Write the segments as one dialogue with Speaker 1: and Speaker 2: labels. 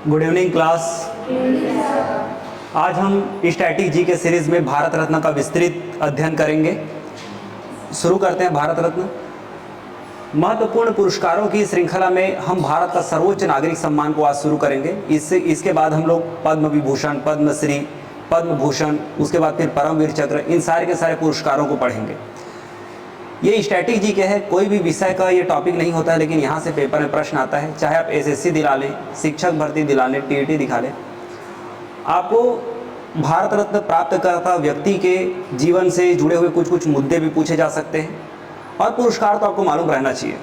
Speaker 1: Good evening class. आज हम static G के सीरीज में भारत रत्न का विस्तृत अध्ययन करेंगे। शुरू करते हैं। भारत रत्न महत्वपूर्ण पुरस्कारों की श्रृंखला में हम भारत का सर्वोच्च नागरिक सम्मान को आज शुरू करेंगे। इसके बाद हम लोग पद्म विभूषण, पद्मश्री, पद्म भूषण, उसके बाद फिर परमवीर चक्र, इन सारे के सारे पुरस्कारों को पढ़ेंगे। ये स्टैटिक जी के है, कोई भी विषय का ये टॉपिक नहीं होता है, लेकिन यहाँ से पेपर में प्रश्न आता है। चाहे आप एसएससी दिला लें, शिक्षक भर्ती दिला लें, टीईटी दिखा लें, आपको भारत रत्न प्राप्त करता व्यक्ति के जीवन से जुड़े हुए कुछ कुछ मुद्दे भी पूछे जा सकते हैं। और पुरस्कार तो आपको मालूम रहना चाहिए,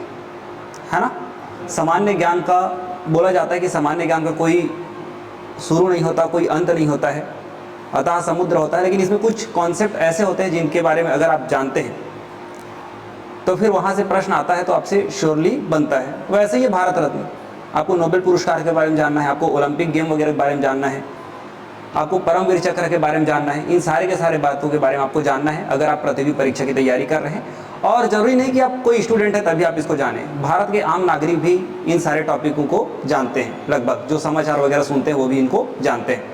Speaker 1: है ना। सामान्य ज्ञान का बोला जाता है कि सामान्य ज्ञान का कोई शुरू नहीं होता, कोई अंत नहीं होता है, अतः समुद्र होता है। लेकिन इसमें कुछ कॉन्सेप्ट ऐसे होते हैं जिनके बारे में अगर आप जानते हैं तो फिर वहाँ से प्रश्न आता है तो आपसे श्योरली बनता है। वैसे ही भारत रत्न, आपको नोबेल पुरस्कार के बारे में जानना है, आपको ओलंपिक गेम वगैरह के बारे में जानना है, आपको परमवीर चक्र के बारे में जानना है, इन सारे के सारे बातों के बारे में आपको जानना है अगर आप प्रतियोगी परीक्षा की तैयारी कर रहे हैं। और ज़रूरी नहीं कि आप कोई स्टूडेंट है तभी आप इसको जानें, भारत के आम नागरिक भी इन सारे टॉपिकों को जानते हैं। लगभग जो समाचार वगैरह सुनते हैं वो भी इनको जानते हैं,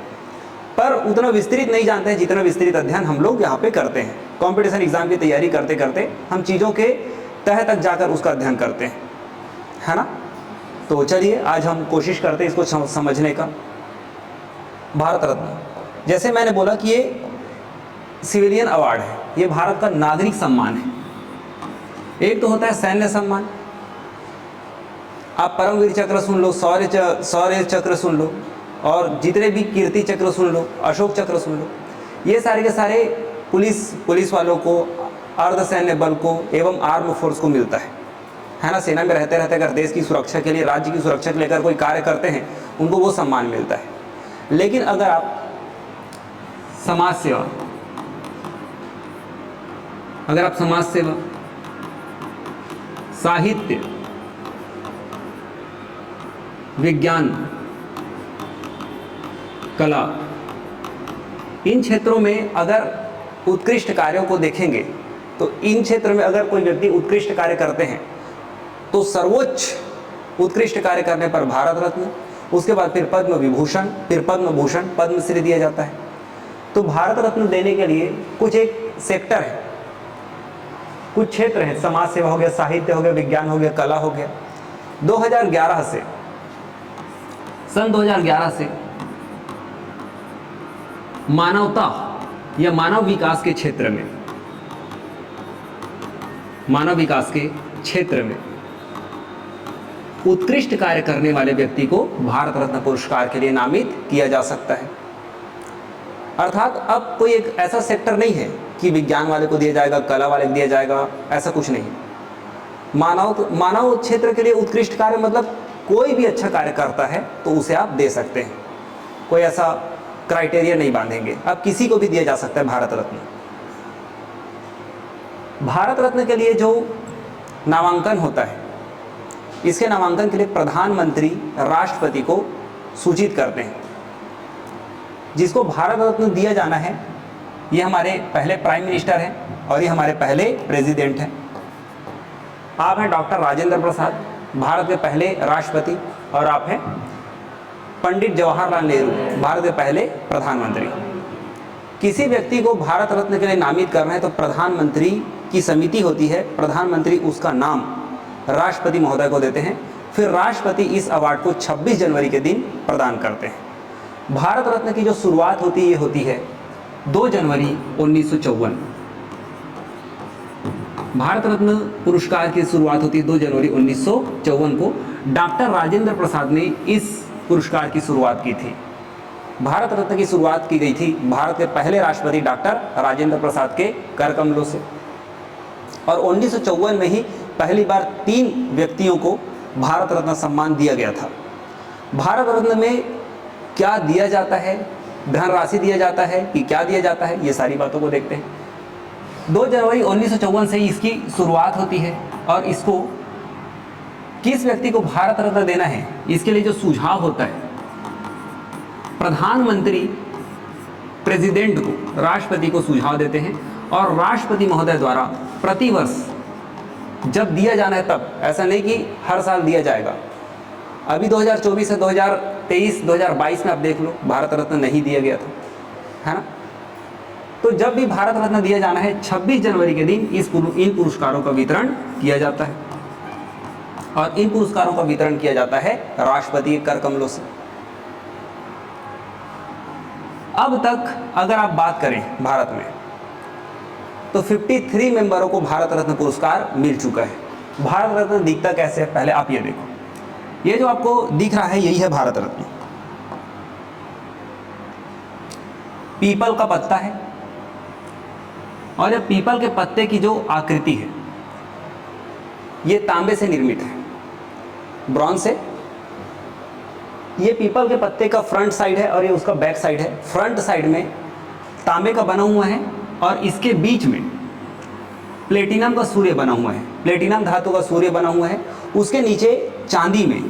Speaker 1: पर उतना विस्तृत नहीं जानते हैं जितना विस्तृत अध्ययन हम लोग यहाँ पे करते हैं। कंपटीशन एग्जाम की तैयारी करते करते हम चीज़ों के तह तक जाकर उसका अध्ययन करते हैं, है ना। तो चलिए आज हम कोशिश करते हैं इसको समझने का। भारत रत्न, जैसे मैंने बोला कि ये सिविलियन अवार्ड है, ये भारत का नागरिक सम्मान है। एक तो होता है सैन्य सम्मान, आप परमवीर चक्र सुन लो, शौर्य चक्र सुन लो, और जितने भी कीर्ति चक्र सुन लो, अशोक चक्र सुन लो, ये सारे के सारे पुलिस वालों को, अर्धसैन्य बल को एवं आर्म फोर्स को मिलता है ना। सेना में रहते रहते अगर देश की सुरक्षा के लिए, राज्य की सुरक्षा के लिए अगर कोई कार्य करते हैं उनको वो सम्मान मिलता है। लेकिन अगर आप समाज सेवा, साहित्य, विज्ञान, कला, इन क्षेत्रों में अगर उत्कृष्ट कार्यों को देखेंगे तो इन क्षेत्र में अगर कोई व्यक्ति उत्कृष्ट कार्य करते हैं तो सर्वोच्च उत्कृष्ट कार्य करने पर भारत रत्न, उसके बाद फिर पद्म विभूषण, फिर पद्म भूषण, पद्मश्री दिया जाता है। तो भारत रत्न देने के लिए कुछ एक सेक्टर है, कुछ क्षेत्र है, समाज सेवा हो गया, साहित्य हो गया, विज्ञान हो गया, कला हो गया। 2011 से, सन 2011 से मानवता या मानव विकास के क्षेत्र में उत्कृष्ट कार्य करने वाले व्यक्ति को भारत रत्न पुरस्कार के लिए नामित किया जा सकता है। अर्थात अब कोई एक ऐसा सेक्टर नहीं है कि विज्ञान वाले को दिया जाएगा, कला वाले को दिया जाएगा, ऐसा कुछ नहीं। मानव क्षेत्र के लिए उत्कृष्ट कार्य मतलब कोई भी अच्छा कार्य करता है तो उसे आप दे सकते हैं, कोई ऐसा क्राइटेरिया नहीं बांधेंगे, अब किसी को भी दिया जा सकता है भारत रत्न। भारत रत्न के लिए जो नामांकन होता है, इसके नामांकन के लिए प्रधानमंत्री राष्ट्रपति को सूचित करते हैं। जिसको भारत रत्न दिया जाना है ये हमारे पहले प्राइम मिनिस्टर हैं और ये हमारे पहले प्रेसिडेंट हैं। आप हैं डॉक्टर राजेंद्र प्रसाद, भारत के पहले राष्ट्रपति, और आप हैं पंडित जवाहरलाल नेहरू, भारत के पहले प्रधानमंत्री। किसी व्यक्ति को भारत रत्न के लिए नामित करना है तो प्रधानमंत्री की समिति होती है, प्रधानमंत्री उसका नाम राष्ट्रपति महोदय को देते हैं, फिर राष्ट्रपति इस अवार्ड को 26 जनवरी के दिन प्रदान करते हैं। भारत रत्न की जो शुरुआत होती है ये होती है 2 जनवरी 1954। भारत रत्न पुरस्कार की शुरुआत होती है 2 जनवरी 1954 को। डॉक्टर राजेंद्र प्रसाद ने इस पुरस्कार की शुरुआत की थी। भारत रत्न की शुरुआत की गई थी भारत के पहले राष्ट्रपति डॉक्टर राजेंद्र प्रसाद के कर कमलों से, और 1954 में ही पहली बार 3 व्यक्तियों को भारत रत्न सम्मान दिया गया था। भारत रत्न में क्या दिया जाता है, धनराशि दिया जाता है कि क्या दिया जाता है, ये सारी बातों को देखते हैं। 2 जनवरी 1954 से ही इसकी शुरुआत होती है, और इसको किस व्यक्ति को भारत रत्न देना है इसके लिए जो सुझाव होता है, प्रधानमंत्री प्रेसिडेंट को, राष्ट्रपति को सुझाव देते हैं, और राष्ट्रपति महोदय द्वारा प्रतिवर्ष जब दिया जाना है तब, ऐसा नहीं कि हर साल दिया जाएगा, अभी 2024 से 2023 2022 में आप देख लो, भारत रत्न नहीं दिया गया था, है ना। तो जब भी भारत रत्न दिया जाना है 26 जनवरी के दिन इन पुरस्कारों का वितरण किया जाता है, और इन पुरस्कारों का वितरण किया जाता है राष्ट्रपति के कर कमलों से। अब तक अगर आप बात करें भारत में, तो 53 मेंबरों को भारत रत्न पुरस्कार मिल चुका है। भारत रत्न दिखता कैसे है, पहले आप ये देखो, ये जो आपको दिख रहा है यही है भारत रत्न। पीपल का पत्ता है, और ये पीपल के पत्ते की जो आकृति है ये तांबे से निर्मित है, ब्रॉन्ज से। ये पीपल के पत्ते का फ्रंट साइड है और ये उसका बैक साइड है। फ्रंट साइड में तांबे का बना हुआ है, और इसके बीच में प्लेटिनम का सूर्य बना हुआ है, प्लेटिनम धातु का सूर्य बना हुआ है। उसके नीचे चांदी में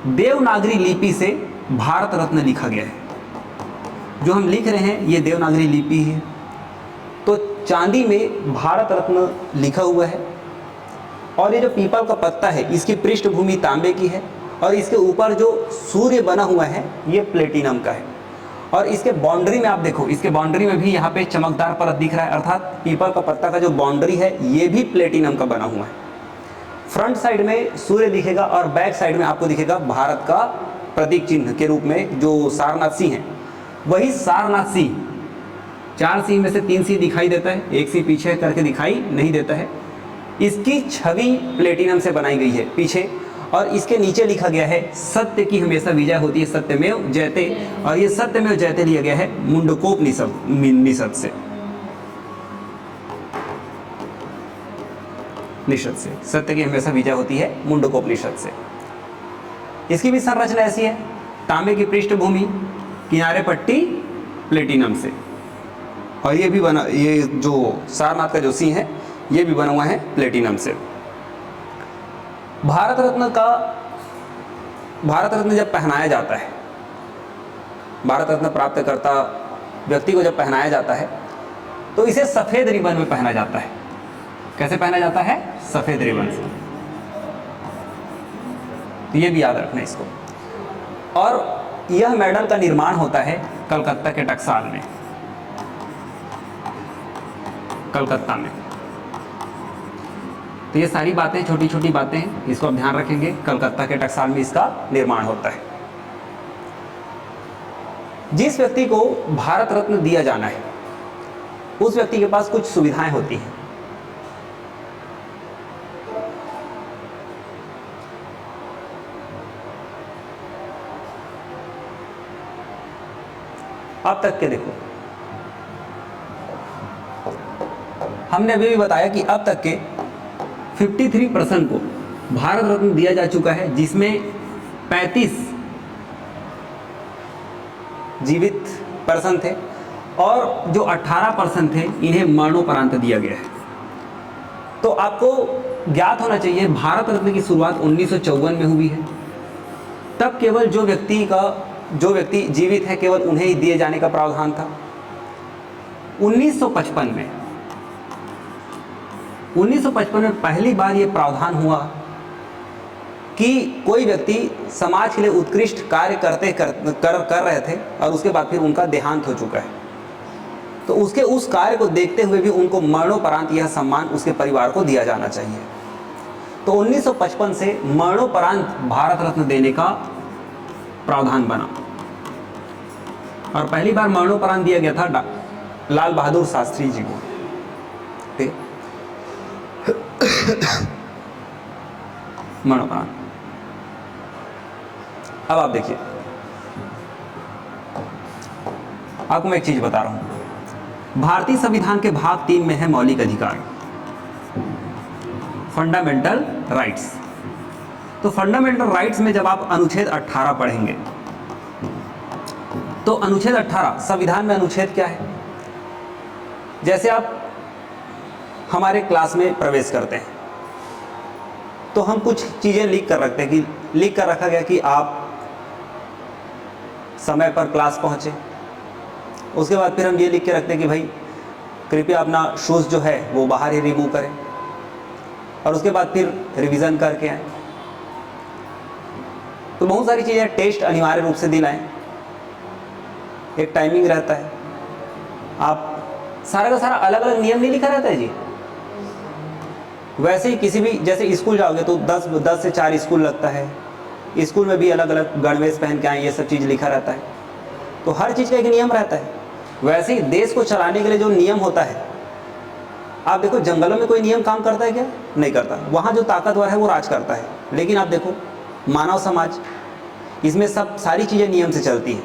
Speaker 1: देवनागरी लिपि से भारत रत्न लिखा गया है। जो हम लिख रहे हैं ये देवनागरी लिपि है, तो चांदी में भारत रत्न लिखा हुआ है। और ये जो पीपल का पत्ता है इसकी पृष्ठभूमि तांबे की है, और इसके ऊपर जो सूर्य बना हुआ है ये प्लेटिनम का है। और इसके बाउंड्री में आप देखो, इसके बाउंड्री में भी यहाँ पे चमकदार परत दिख रहा है, अर्थात पीपल का पत्ता का जो बाउंड्री है ये भी प्लेटिनम का बना हुआ है। फ्रंट साइड में सूर्य दिखेगा और बैक साइड में आपको दिखेगा भारत का प्रतीक चिन्ह के रूप में जो सारनाथ सिंह है, वही सारनाथ सिंह। 4 सिंह में से 3 सिंह दिखाई देता है, एक सिंह पीछे करके दिखाई नहीं देता है। इसकी छवि प्लेटिनम से बनाई गई है पीछे, और इसके नीचे लिखा गया है सत्य की हमेशा विजय होती है, सत्यमेव जयते। और ये सत्यमेव जयते लिया गया है मुंडकोपनिषद से, सत्य की हमेशा विजय होती है मुंडकोपनिषद से। इसकी भी संरचना ऐसी है, तांबे की पृष्ठभूमि, किनारे पट्टी प्लेटिनम से। और ये भी बना, ये जो सारनाथ का जो सिंह है ये भी बना हुआ है प्लेटिनम से। भारत रत्न जब पहनाया जाता है, भारत रत्न प्राप्त करता व्यक्ति को जब पहनाया जाता है तो इसे सफेद रिबन में पहना जाता है। कैसे पहना जाता है? सफेद रिबन से। तो ये भी याद रखना इसको। और यह मेडल का निर्माण होता है कलकत्ता के टकसाल में, कलकत्ता में। तो ये सारी बातें छोटी छोटी बातें हैं, इसको आप ध्यान रखेंगे। कलकत्ता के टकसाल में इसका निर्माण होता है। जिस व्यक्ति को भारत रत्न दिया जाना है उस व्यक्ति के पास कुछ सुविधाएं होती हैं। अब तक के देखो, हमने अभी भी बताया कि अब तक के 53% को भारत रत्न दिया जा चुका है, जिसमें 35 जीवित पर्सन थे और जो 18% थे इन्हें मरणोपरांत दिया गया है। तो आपको ज्ञात होना चाहिए भारत रत्न की शुरुआत 1954 में हुई है। तब केवल जो व्यक्ति जीवित है केवल उन्हें ही दिए जाने का प्रावधान था। 1955 में पहली बार ये प्रावधान हुआ कि कोई व्यक्ति समाज के लिए उत्कृष्ट कार्य कर रहे थे और उसके बाद फिर उनका देहांत हो चुका है, तो उसके उस कार्य को देखते हुए भी उनको मरणोपरांत यह सम्मान उसके परिवार को दिया जाना चाहिए। तो 1955 से मरणोपरांत भारत रत्न देने का प्रावधान बना और पहली बार मरणोपरांत दिया गया था लाल बहादुर शास्त्री जी को। मरणोपरांत। अब आप देखिए, आपको मैं एक चीज बता रहा हूं। भारतीय संविधान के भाग 3 में है मौलिक अधिकार, फंडामेंटल राइट्स। तो फंडामेंटल राइट्स में जब आप अनुच्छेद 18 पढ़ेंगे तो अनुच्छेद 18 संविधान में अनुच्छेद क्या है? जैसे आप हमारे क्लास में प्रवेश करते हैं तो हम कुछ चीज़ें लिख कर रखते हैं कि लिख कर रखा गया कि आप समय पर क्लास पहुँचे। उसके बाद फिर हम ये लिख के रखते हैं कि भाई कृपया अपना शूज़ जो है वो बाहर ही रिमूव करें, और उसके बाद फिर रिवीजन करके आए। तो बहुत सारी चीज़ें, टेस्ट अनिवार्य रूप से दिलाएं, एक टाइमिंग रहता है। आप सारा का सारा अलग अलग नियम नहीं लिखा रहता है जी। वैसे ही किसी भी, जैसे स्कूल जाओगे तो 10 से 4 स्कूल लगता है, स्कूल में भी अलग अलग गणवेश पहन के आए, ये सब चीज़ लिखा रहता है। तो हर चीज़ का एक नियम रहता है। वैसे ही देश को चलाने के लिए जो नियम होता है, आप देखो जंगलों में कोई नियम काम करता है क्या? नहीं करता। वहाँ जो ताकतवर है वो राज करता है। लेकिन आप देखो मानव समाज, इसमें सब सारी चीज़ें नियम से चलती हैं।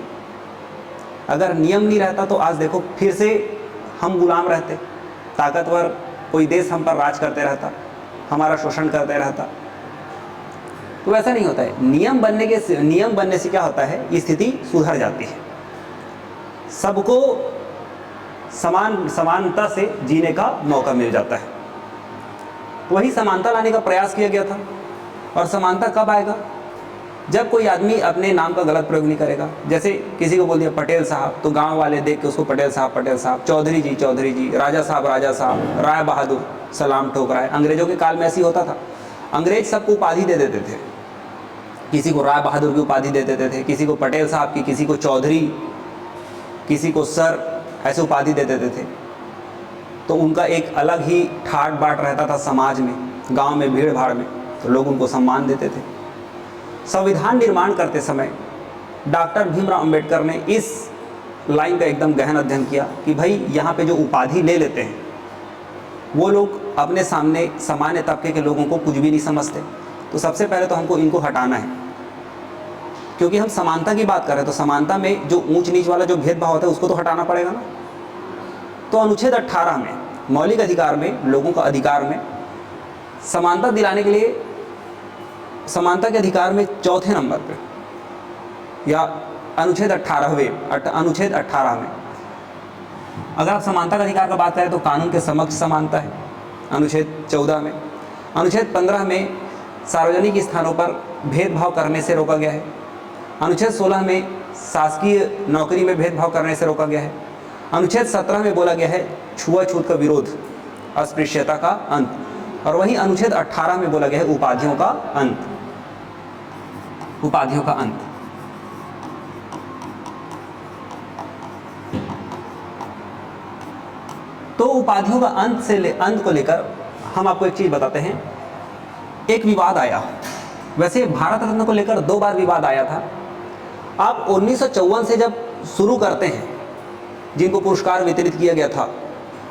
Speaker 1: अगर नियम नहीं रहता तो आज देखो फिर से हम गुलाम रहते, ताकतवर कोई देश हम पर राज करते रहता, हमारा शोषण करते रहता। तो ऐसा नहीं होता है। नियम बनने से क्या होता है, स्थिति सुधर जाती है, सबको समानता से जीने का मौका मिल जाता है। तो वही समानता लाने का प्रयास किया गया था। और समानता कब आएगा? जब कोई आदमी अपने नाम का गलत प्रयोग नहीं करेगा। जैसे किसी को बोल दिया पटेल साहब, तो गांव वाले देख के उसको पटेल साहब, चौधरी जी, राजा साहब, राय बहादुर सलाम ठोक रहा है। अंग्रेजों के काल में ऐसी होता था। अंग्रेज सबको उपाधि दे देते थे, किसी को राय बहादुर की उपाधि दे देते थे, किसी को पटेल साहब की, किसी को चौधरी, किसी को सर, ऐसे उपाधि दे देते थे। तो उनका एक अलग ही ठाट बाट रहता था समाज में, गांव में, भीड़ भाड़ में, तो लोग उनको सम्मान देते थे। संविधान निर्माण करते समय डॉक्टर भीमराव अंबेडकर ने इस लाइन का एकदम गहन अध्ययन किया कि भाई यहाँ पे जो उपाधि ले लेते हैं वो लोग अपने सामने सामान्य तबके के लोगों को कुछ भी नहीं समझते। तो सबसे पहले तो हमको इनको हटाना है, क्योंकि हम समानता की बात कर रहे हैं। तो समानता में जो ऊंच नीच वाला जो भेदभाव होता है उसको तो हटाना पड़ेगा ना। तो अनुच्छेद 18 में, मौलिक अधिकार में, लोगों का अधिकार में समानता दिलाने के लिए, समानता के अधिकार में चौथे नंबर पे, या अनुच्छेद 18 में अगर आप समानता का अधिकार का बात करें तो कानून के समक्ष समानता है, अनुच्छेद 14 में। अनुच्छेद 15 में सार्वजनिक स्थानों पर भेदभाव करने से रोका गया है। अनुच्छेद 16 में शासकीय नौकरी में भेदभाव करने से रोका गया है। अनुच्छेद 17 में बोला गया है छुआछूत का विरोध, अस्पृश्यता का अंत। और वहीं अनुच्छेद 18 में बोला गया है उपाधियों का अंत, उपाधियों का अंत। तो उपाधियों का अंत को लेकर हम आपको एक चीज बताते हैं। एक विवाद आया, वैसे भारत रत्न को लेकर 2 बार विवाद आया था। आप 1954 से जब शुरू करते हैं, जिनको पुरस्कार वितरित किया गया था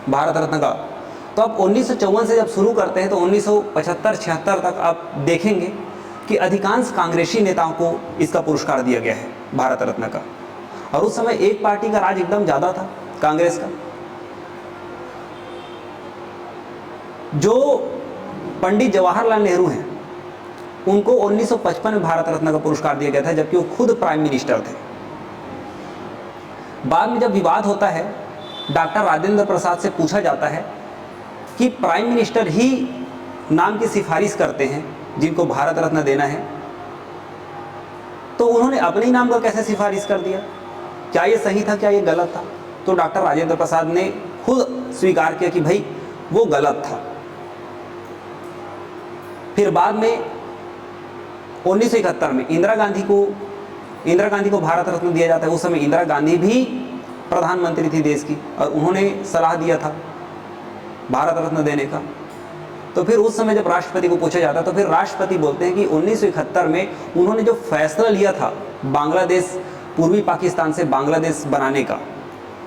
Speaker 1: भारत रत्न का, तो आप 1954 से जब शुरू करते हैं तो 1975-76 तक आप देखेंगे कि अधिकांश कांग्रेसी नेताओं को इसका पुरस्कार दिया गया है, भारत रत्न का। और उस समय एक पार्टी का राज एकदम ज़्यादा था, कांग्रेस का। जो पंडित जवाहरलाल नेहरू हैं, उनको 1955 में भारत रत्न का पुरस्कार दिया गया था, जबकि वो खुद प्राइम मिनिस्टर थे। बाद में जब विवाद होता है, डॉक्टर राजेंद्र प्रसाद से पूछा जाता है कि प्राइम मिनिस्टर ही नाम की सिफारिश करते हैं जिनको भारत रत्न देना है, तो उन्होंने अपने ही नाम का कैसे सिफारिश कर दिया? क्या ये सही था, क्या ये गलत था? तो डॉक्टर राजेंद्र प्रसाद ने खुद स्वीकार किया कि भाई वो गलत था। फिर बाद में 1971 में इंदिरा गांधी को भारत रत्न दिया जाता है। उस समय इंदिरा गांधी भी प्रधानमंत्री थी देश की, और उन्होंने सलाह दिया था भारत रत्न देने का। तो फिर उस समय जब राष्ट्रपति को पूछा जाता है, तो फिर राष्ट्रपति बोलते हैं कि 1971 में उन्होंने जो फैसला लिया था बांग्लादेश, पूर्वी पाकिस्तान से बांग्लादेश बनाने का,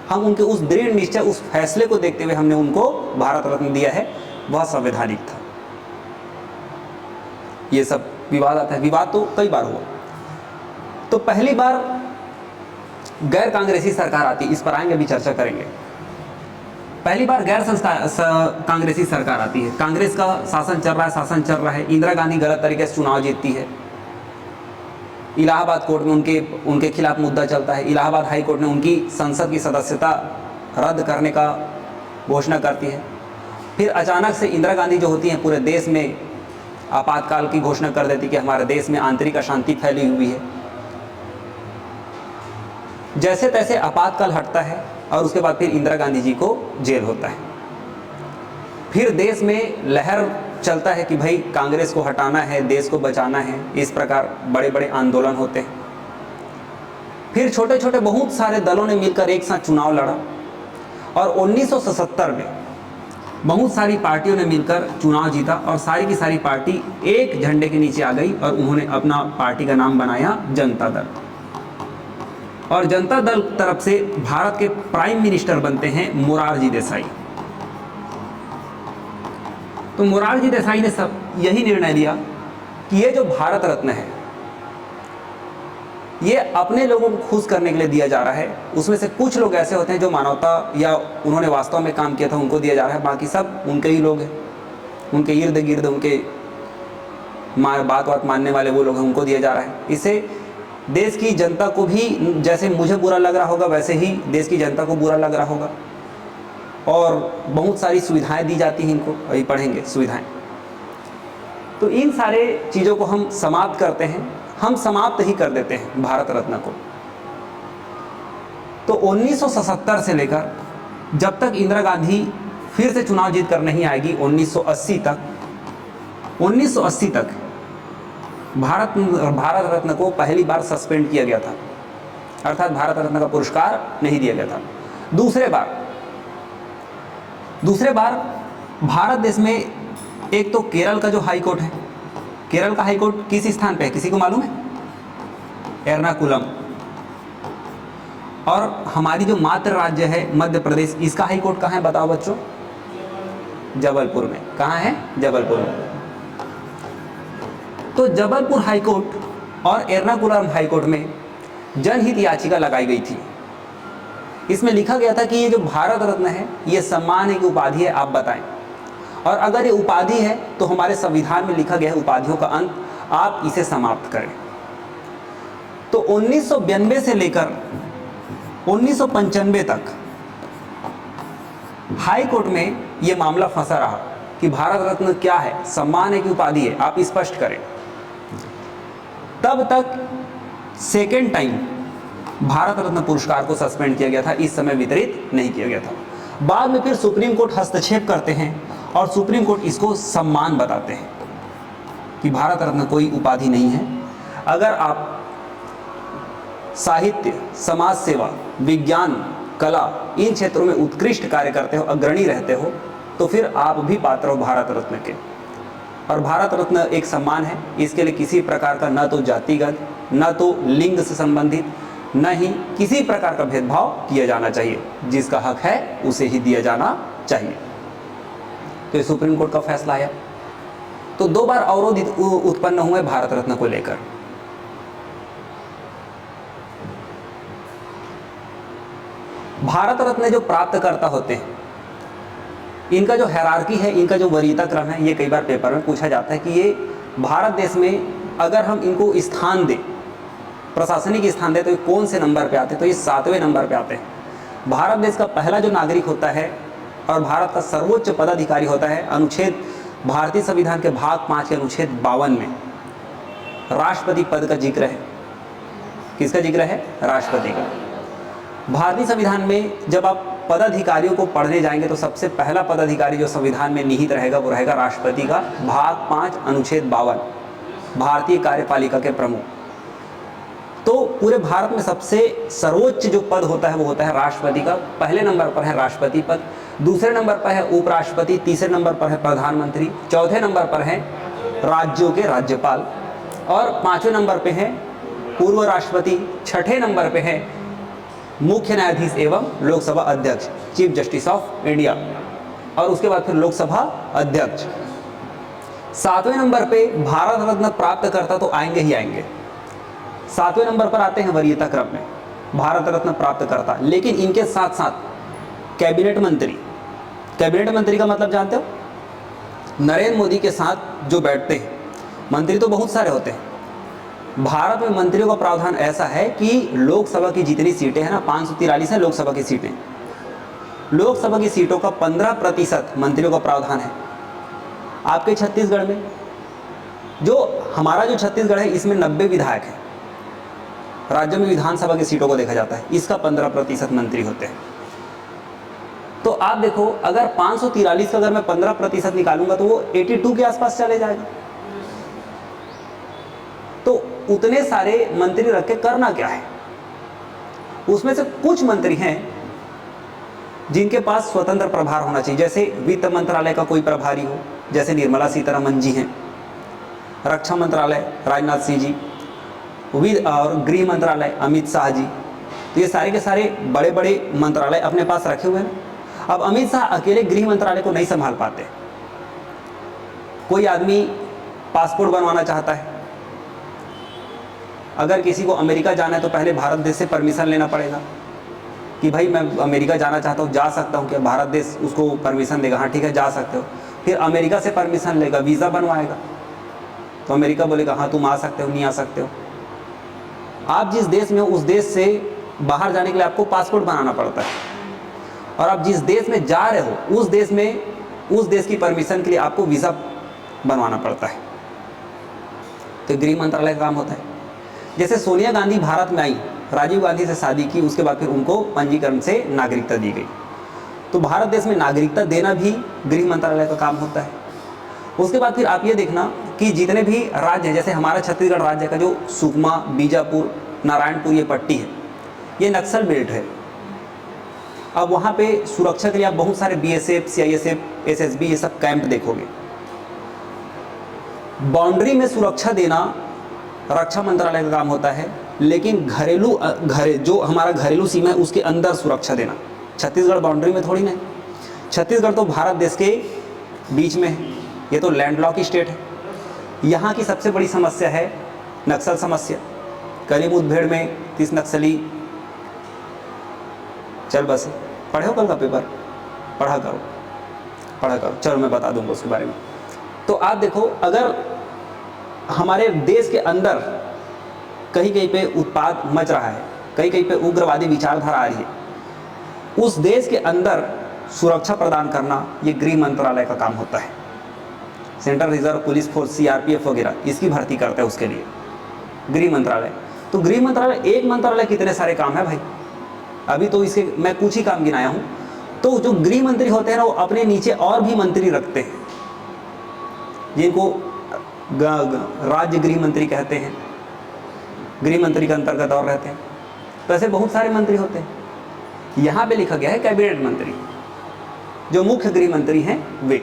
Speaker 1: हम उनके उस दृढ़ निश्चय, उस फैसले को देखते हुए हमने उनको भारत रत्न दिया है, वह संवैधानिक था। ये सब विवाद आता है, विवाद तो कई बार हुआ। तो पहली बार गैर कांग्रेसी सरकार आती, इस पर आएंगे, अभी चर्चा करेंगे। पहली बार गैर कांग्रेसी सरकार आती है, कांग्रेस का शासन चल रहा है। इंदिरा गांधी गलत तरीके से चुनाव जीतती है। इलाहाबाद कोर्ट में उनके खिलाफ मुद्दा चलता है। इलाहाबाद हाई कोर्ट ने उनकी संसद की सदस्यता रद्द करने का घोषणा करती है। फिर अचानक से इंदिरा गांधी जो होती हैं, पूरे देश में आपातकाल की घोषणा कर देती कि हमारे देश में आंतरिक अशांति फैली हुई है। जैसे तैसे आपातकाल हटता है, और उसके बाद फिर इंदिरा गांधी जी को जेल होता है। फिर देश में लहर चलता है कि भाई कांग्रेस को हटाना है, देश को बचाना है, इस प्रकार बड़े बड़े आंदोलन होते हैं। फिर छोटे छोटे बहुत सारे दलों ने मिलकर एक साथ चुनाव लड़ा और 1977 में बहुत सारी पार्टियों ने मिलकर चुनाव जीता और सारी की सारी पार्टी एक झंडे के नीचे आ गई और उन्होंने अपना पार्टी का नाम बनाया जनता दल। और जनता दल तरफ से भारत के प्राइम मिनिस्टर बनते हैं मोरारजी देसाई। तो मोरारजी देसाई ने सब यही निर्णय लिया कि ये जो भारत रत्न है ये अपने लोगों को खुश करने के लिए दिया जा रहा है। उसमें से कुछ लोग ऐसे होते हैं जो मानवता या उन्होंने वास्तव में काम किया था उनको दिया जा रहा है, बाकी सब उनके ही लोग हैं, उनके इर्द गिर्द उनके बात मानने वाले वो लोग हैं, उनको दिया जा रहा है। इससे देश की जनता को भी जैसे मुझे बुरा लग रहा होगा वैसे ही देश की जनता को बुरा लग रहा होगा। और बहुत सारी सुविधाएं दी जाती हैं इनको, अभी पढ़ेंगे सुविधाएं। तो इन सारे चीज़ों को हम समाप्त करते हैं, हम समाप्त ही कर देते हैं भारत रत्न को। तो 1977 से लेकर जब तक इंदिरा गांधी फिर से चुनाव जीत कर नहीं आएगी 1980 तक भारत रत्न को पहली बार सस्पेंड किया गया था, अर्थात भारत रत्न का पुरस्कार नहीं दिया गया था। दूसरे बार भारत देश में एक तो केरल का जो हाई कोर्ट है, केरल का हाई कोर्ट किस स्थान पे है किसी को मालूम है? एर्नाकुलम। और हमारी जो मातृ राज्य है मध्य प्रदेश, इसका हाई कोर्ट कहाँ है बताओ बच्चों? जबलपुर में। कहाँ है? जबलपुर में। तो जबलपुर हाई कोर्ट और एर्नाकुलम हाई कोर्ट में जनहित याचिका लगाई गई थी। इसमें लिखा गया था कि ये जो भारत रत्न है ये सम्मान है कि उपाधि है, आप बताएं। और अगर ये उपाधि है तो हमारे संविधान में लिखा गया है उपाधियों का अंत, आप इसे समाप्त करें। तो 1992 से लेकर 1995 तक हाई कोर्ट में ये मामला फंसा रहा कि भारत रत्न क्या है, सम्मान है कि उपाधि है, आप स्पष्ट करें। तब तक सेकेंड टाइम भारत रत्न पुरस्कार को सस्पेंड किया गया था, इस समय वितरित नहीं किया गया था। बाद में फिर सुप्रीम कोर्ट हस्तक्षेप करते हैं और सुप्रीम कोर्ट इसको सम्मान बताते हैं कि भारत रत्न कोई उपाधि नहीं है। अगर आप साहित्य, समाज सेवा, विज्ञान, कला इन क्षेत्रों में उत्कृष्ट कार्य करते हो, अग्रणी रहते हो, तो फिर आप भी पात्र हो भारत रत्न के। और भारत रत्न एक सम्मान है, इसके लिए किसी प्रकार का न तो जातिगत, न तो लिंग से संबंधित, न ही किसी प्रकार का भेदभाव किया जाना चाहिए। जिसका हक है उसे ही दिया जाना चाहिए। तो ये सुप्रीम कोर्ट का फैसला आया। तो 2 बार अवरोध उत्पन्न हुए भारत रत्न को लेकर। भारत रत्न जो प्राप्तकर्ता होते हैं इनका जो हायरार्की है, इनका जो वरीयता क्रम है, ये कई बार पेपर में पूछा जाता है कि ये भारत देश में अगर हम इनको स्थान दें, प्रशासनिक स्थान दें, तो ये कौन से नंबर पे आते हैं? तो ये 7वें नंबर पे आते हैं। भारत देश का पहला जो नागरिक होता है और भारत का सर्वोच्च पदाधिकारी होता है, अनुच्छेद भारतीय संविधान के भाग 5 के अनुच्छेद 52 में राष्ट्रपति पद का जिक्र है। किसका जिक्र है? राष्ट्रपति का। भारतीय संविधान में जब आप पदाधिकारियों को पढ़ने जाएंगे तो सबसे पहला पदाधिकारी जो संविधान में निहित रहेगा वो रहेगा राष्ट्रपति का। भाग 5 अनुच्छेद 52, भारतीय कार्यपालिका के प्रमुख। तो पूरे भारत में सबसे सर्वोच्च जो पद होता है वो होता है राष्ट्रपति का। पहले नंबर पर है राष्ट्रपति पद, दूसरे नंबर पर है उपराष्ट्रपति, तीसरे नंबर पर है प्रधानमंत्री, चौथे नंबर पर है राज्यों के राज्यपाल और 5वें नंबर पे है पूर्व राष्ट्रपति, 6ठे नंबर पे है मुख्य न्यायाधीश एवं लोकसभा अध्यक्ष, चीफ जस्टिस ऑफ इंडिया, और उसके बाद फिर लोकसभा अध्यक्ष। 7वें नंबर पे भारत रत्न प्राप्त करता तो आएंगे ही आएंगे। 7वें नंबर पर आते हैं वरीयता क्रम में भारत रत्न प्राप्त करता। लेकिन इनके साथ साथ कैबिनेट मंत्री, कैबिनेट मंत्री का मतलब जानते हो? नरेंद्र मोदी के साथ जो बैठते हैं, मंत्री तो बहुत सारे होते हैं। भारत में मंत्रियों का प्रावधान ऐसा है कि लोकसभा की जितनी सीटें हैं ना, 543 है लोकसभा की सीटें, लोकसभा की सीटों का 15% मंत्रियों का प्रावधान है। आपके छत्तीसगढ़ में, जो हमारा जो छत्तीसगढ़ है इसमें 90 विधायक हैं, राज्य में विधानसभा की सीटों को देखा जाता है, इसका 15% मंत्री होते हैं। तो आप देखो अगर 543 का अगर मैं 15% निकालूंगा तो वो 82 के आसपास चले जाएगा। तो उतने सारे मंत्री रख के करना क्या है? उसमें से कुछ मंत्री हैं जिनके पास स्वतंत्र प्रभार होना चाहिए, जैसे वित्त मंत्रालय का कोई प्रभारी हो, जैसे निर्मला सीतारमण जी हैं, रक्षा मंत्रालय राजनाथ सिंह जी, और गृह मंत्रालय अमित शाह जी। तो ये सारे के सारे बड़े बड़े मंत्रालय अपने पास रखे हुए हैं। अब अमित शाह अकेले गृह मंत्रालय को नहीं संभाल पाते। कोई आदमी पासपोर्ट बनवाना चाहता है, अगर किसी को अमेरिका जाना है तो पहले भारत देश से परमिशन लेना पड़ेगा कि भाई मैं अमेरिका जाना चाहता हूँ, जा सकता हूँ क्या? भारत देश उसको परमिशन देगा, हाँ ठीक है जा सकते हो। फिर अमेरिका से परमिशन लेगा, वीज़ा बनवाएगा, तो अमेरिका बोलेगा हाँ तुम आ सकते हो, नहीं आ सकते हो। आप जिस देश में हो उस देश से बाहर जाने के लिए आपको पासपोर्ट बनाना पड़ता है, और आप जिस देश में जा रहे हो उस देश में उस देश की परमिशन के लिए आपको वीज़ा बनवाना पड़ता है। तो गृह मंत्रालय का काम होता है। जैसे सोनिया गांधी भारत में आई, राजीव गांधी से शादी की, उसके बाद फिर उनको पंजीकरण से नागरिकता दी गई। तो भारत देश में नागरिकता देना भी गृह मंत्रालय का काम होता है। उसके बाद फिर आप ये देखना कि जितने भी राज्य हैं, जैसे हमारा छत्तीसगढ़ राज्य का जो सुकमा, बीजापुर, नारायणपुर ये पट्टी है, ये नक्सल बेल्ट है। अब वहाँ पे सुरक्षा के लिए आप बहुत सारे BSF, CISF, SSB ये सब कैंप देखोगे। बाउंड्री में सुरक्षा देना रक्षा मंत्रालय का काम होता है, लेकिन जो हमारा घरेलू सीमा है उसके अंदर सुरक्षा देना छत्तीसगढ़ बाउंड्री में थोड़ी ना है। छत्तीसगढ़ तो भारत देश के बीच में है, ये तो लैंडलॉक स्टेट है। यहाँ की सबसे बड़ी समस्या है नक्सल समस्या। करी मुठभेड़ में 30 नक्सली चल बसे। पढ़े हो कल का पेपर? पढ़ा करो, चलो मैं बता दूंगा उसके बारे में। तो आप देखो अगर हमारे देश के अंदर कहीं कहीं पे उत्पात मच रहा है, कहीं कहीं पे उग्रवादी विचारधारा आ रही है, उस देश के अंदर सुरक्षा प्रदान करना ये गृह मंत्रालय का काम होता है। Central reserve police force, CRPF वगैरह इसकी भर्ती करता है उसके लिए गृह मंत्रालय। तो गृह मंत्रालय, एक मंत्रालय कितने सारे काम है भाई, अभी तो इसके मैं कुछ ही काम गिनाया हूँ। तो जो गृह मंत्री होते हैं ना, वो अपने नीचे और भी मंत्री रखते हैं जिनको राज्य गृह मंत्री कहते हैं, गृह मंत्री के अंतर्गत और रहते हैं। तो ऐसे बहुत सारे मंत्री होते हैं। यहाँ पे लिखा गया है कैबिनेट मंत्री, जो मुख्य गृह मंत्री हैं वे।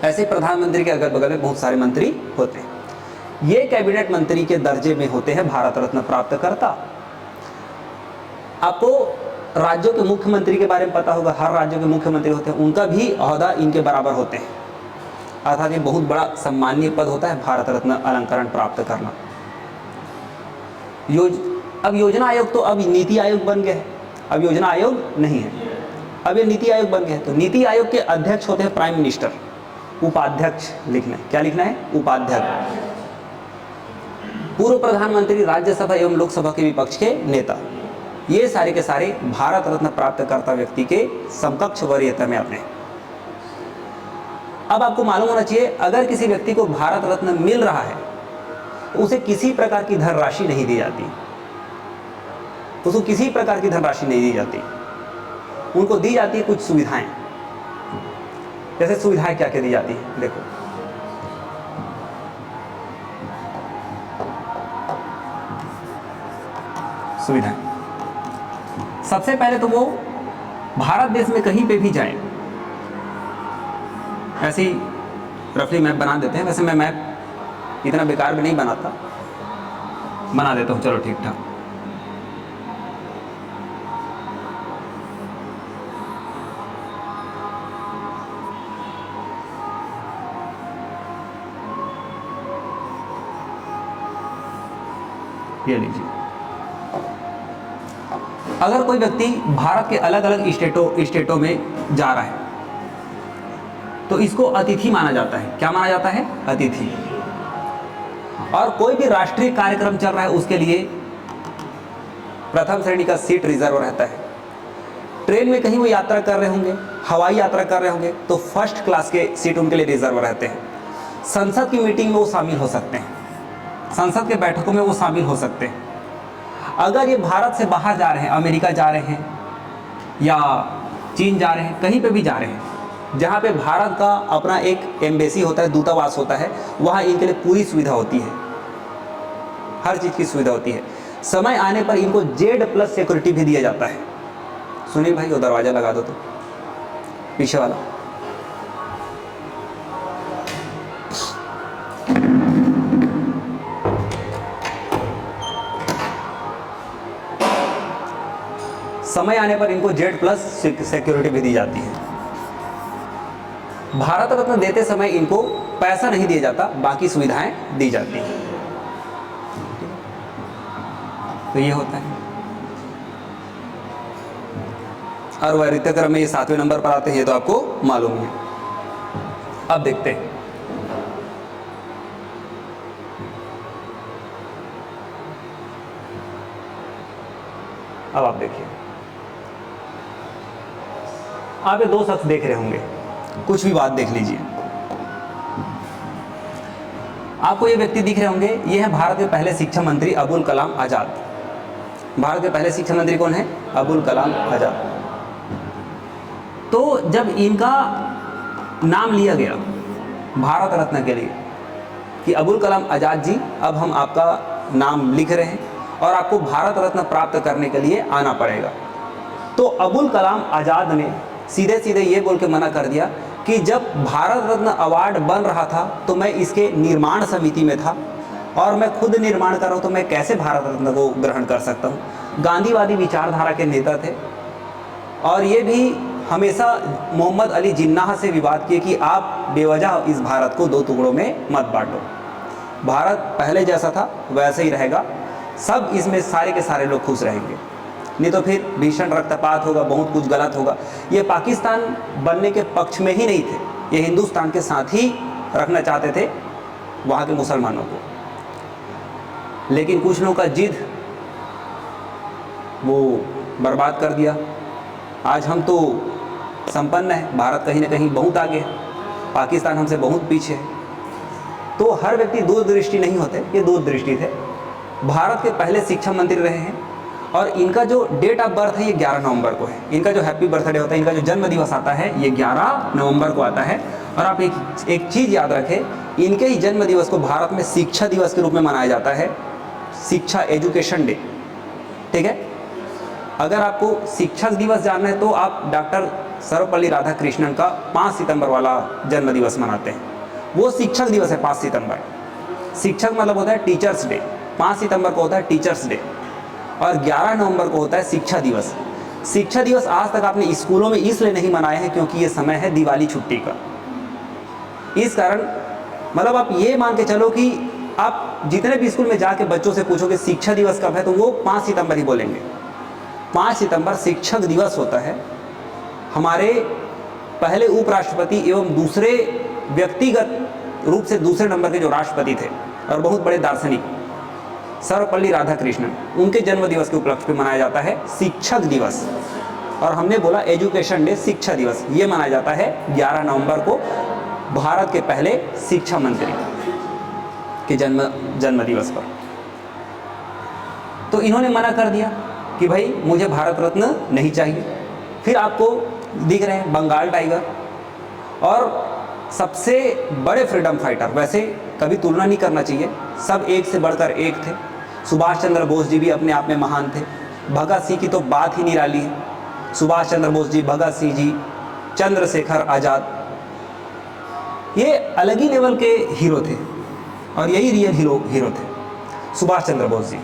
Speaker 1: ऐसे प्रधानमंत्री के अगल बगल में बहुत सारे मंत्री होते हैं। ये कैबिनेट मंत्री के दर्जे में होते हैं भारत रत्न प्राप्तकर्ता। आपको राज्यों के मुख्यमंत्री के बारे में पता होगा, हर राज्यों के मुख्यमंत्री होते हैं, उनका भी ओहदा इनके बराबर होते हैं। अर्थात ये बहुत बड़ा सम्मानीय पद होता है भारत रत्न अलंकरण प्राप्त करना। अब योजना आयोग तो अब नीति आयोग बन गया है, अब योजना आयोग नहीं है, अब ये नीति आयोग बन गया है। तो नीति आयोग के अध्यक्ष होते हैं प्राइम मिनिस्टर। उपाध्यक्ष लिखना है, क्या लिखना है? उपाध्यक्ष। पूर्व प्रधानमंत्री, राज्यसभा एवं लोकसभा के विपक्ष के नेता, ये सारे के सारे भारत रत्न प्राप्तकर्ता व्यक्ति के समकक्ष वरीयता में आते हैं। अब आपको मालूम होना चाहिए, अगर किसी व्यक्ति को भारत रत्न मिल रहा है तो उसे किसी प्रकार की धनराशि नहीं दी जाती, उसको किसी प्रकार की धनराशि नहीं दी जाती। उनको दी जाती है कुछ सुविधाएं। जैसे सुविधाएं क्या क्या दी जाती है, देखो। सुविधाएं, सबसे पहले तो वो भारत देश में कहीं पे भी जाए, ऐसे ही रफली मैप बना देते हैं। वैसे मैं मैप इतना बेकार भी नहीं बनाता, बना देता हूँ, चलो ठीक ठाक। ये लीजिए, अगर कोई व्यक्ति भारत के अलग अलग स्टेटों में जा रहा है तो इसको अतिथि माना जाता है। क्या माना जाता है? अतिथि। और कोई भी राष्ट्रीय कार्यक्रम चल रहा है उसके लिए प्रथम श्रेणी का सीट रिजर्व रहता है। ट्रेन में कहीं वो यात्रा कर रहे होंगे, हवाई यात्रा कर रहे होंगे, तो फर्स्ट क्लास के सीट उनके लिए रिजर्व रहते हैं। संसद की मीटिंग में वो शामिल हो सकते हैं, संसद के बैठकों में वो शामिल हो सकते हैं। अगर ये भारत से बाहर जा रहे हैं, अमेरिका जा रहे हैं या चीन जा रहे हैं, कहीं पे भी जा रहे हैं, जहाँ पे भारत का अपना एक एम्बेसी होता है, दूतावास होता है, वहाँ इनके लिए पूरी सुविधा होती है, हर चीज़ की सुविधा होती है। समय आने पर इनको Z+ सिक्योरिटी भी दिया जाता है। सुनील भाई वो दरवाज़ा लगा दो तो, पीछे वाला। समय आने पर इनको Z+ सिक्योरिटी भी दी जाती है। भारत रत्न देते समय इनको पैसा नहीं दिया जाता, बाकी सुविधाएं दी जाती हैं। तो ये होता है। और वैरित्य क्रम में ये 7वें नंबर पर आते हैं, ये तो आपको मालूम है। अब देखते हैं, अब आप देखिए, आप ये दो शख्स देख रहे होंगे, कुछ भी बात देख लीजिए। आपको ये व्यक्ति दिख रहे होंगे, ये है भारत के पहले शिक्षा मंत्री अबुल कलाम आजाद। भारत के पहले शिक्षा मंत्री कौन है? अबुल कलाम आजाद। तो जब इनका नाम लिया गया भारत रत्न के लिए कि अबुल कलाम आजाद जी, अब हम आपका नाम लिख रहे हैं और आपको भारत रत्न प्राप्त करने के लिए आना पड़ेगा, तो अबुल कलाम आजाद ने सीधे सीधे ये बोल के मना कर दिया कि जब भारत रत्न अवार्ड बन रहा था तो मैं इसके निर्माण समिति में था और मैं खुद निर्माण कर रहा हूँ, तो मैं कैसे भारत रत्न को ग्रहण कर सकता हूँ। गांधीवादी विचारधारा के नेता थे और ये भी हमेशा मोहम्मद अली जिन्नाह से विवाद किए कि आप बेवजह इस भारत को दो टुकड़ों में मत बांटो, भारत पहले जैसा था वैसे ही रहेगा, सब इसमें सारे के सारे लोग खुश रहेंगे, नहीं तो फिर भीषण रक्तपात होगा, बहुत कुछ गलत होगा। ये पाकिस्तान बनने के पक्ष में ही नहीं थे, ये हिंदुस्तान के साथ ही रखना चाहते थे वहाँ के मुसलमानों को, लेकिन कुछ लोगों का जिद वो बर्बाद कर दिया। आज हम तो संपन्न है, भारत कहीं ना कहीं बहुत आगे है, पाकिस्तान हमसे बहुत पीछे है। तो हर व्यक्ति दूरदृष्टि नहीं होते, ये दूरदृष्टि थे। भारत के पहले शिक्षा मंत्री रहे हैं और इनका जो डेट ऑफ बर्थ है ये 11 नवंबर को है। इनका जो हैप्पी बर्थडे होता है, इनका जो जन्म दिवस आता है ये 11 नवंबर को आता है। और आप एक चीज़ याद रखें, इनके ही जन्म दिवस को भारत में शिक्षा दिवस के रूप में मनाया जाता है, शिक्षा एजुकेशन डे। ठीक है, अगर आपको शिक्षक दिवस जानना है तो आप डॉक्टर सर्वपल्ली राधाकृष्णन का 5 सितंबर वाला जन्म दिवस मनाते हैं, वो शिक्षक दिवस है 5 सितंबर। शिक्षक मतलब होता है टीचर्स डे, 5 सितंबर को होता है टीचर्स डे और 11 नवंबर को होता है शिक्षा दिवस। शिक्षा दिवस आज तक आपने स्कूलों में इसलिए नहीं मनाए हैं क्योंकि ये समय है दिवाली छुट्टी का। इस कारण मतलब आप ये मान के चलो कि आप जितने भी स्कूल में जाके बच्चों से पूछोगे शिक्षा दिवस कब है तो वो 5 सितंबर ही बोलेंगे। 5 सितंबर शिक्षक दिवस होता है। हमारे पहले उपराष्ट्रपति एवं दूसरे व्यक्तिगत रूप से दूसरे नंबर के जो राष्ट्रपति थे और बहुत बड़े दार्शनिक सर्वपल्ली राधाकृष्णन, उनके जन्म दिवस के उपलक्ष्य में मनाया जाता है शिक्षक दिवस। और हमने बोला एजुकेशन डे, शिक्षा दिवस, ये मनाया जाता है 11 नवंबर को भारत के पहले शिक्षा मंत्री के जन्म दिवस पर। तो इन्होंने मना कर दिया कि भाई मुझे भारत रत्न नहीं चाहिए। फिर आपको दिख रहे हैं बंगाल टाइगर और सबसे बड़े फ्रीडम फाइटर, वैसे कभी तुलना नहीं करना चाहिए, सब एक से बढ़कर एक थे। सुभाष चंद्र बोस जी भी अपने आप में महान थे। भगत सिंह की तो बात ही निराली है। सुभाष चंद्र बोस जी, भगत सिंह जी, चंद्रशेखर आज़ाद, ये अलग ही लेवल के हीरो थे और यही रियल हीरो थे सुभाष चंद्र बोस जी।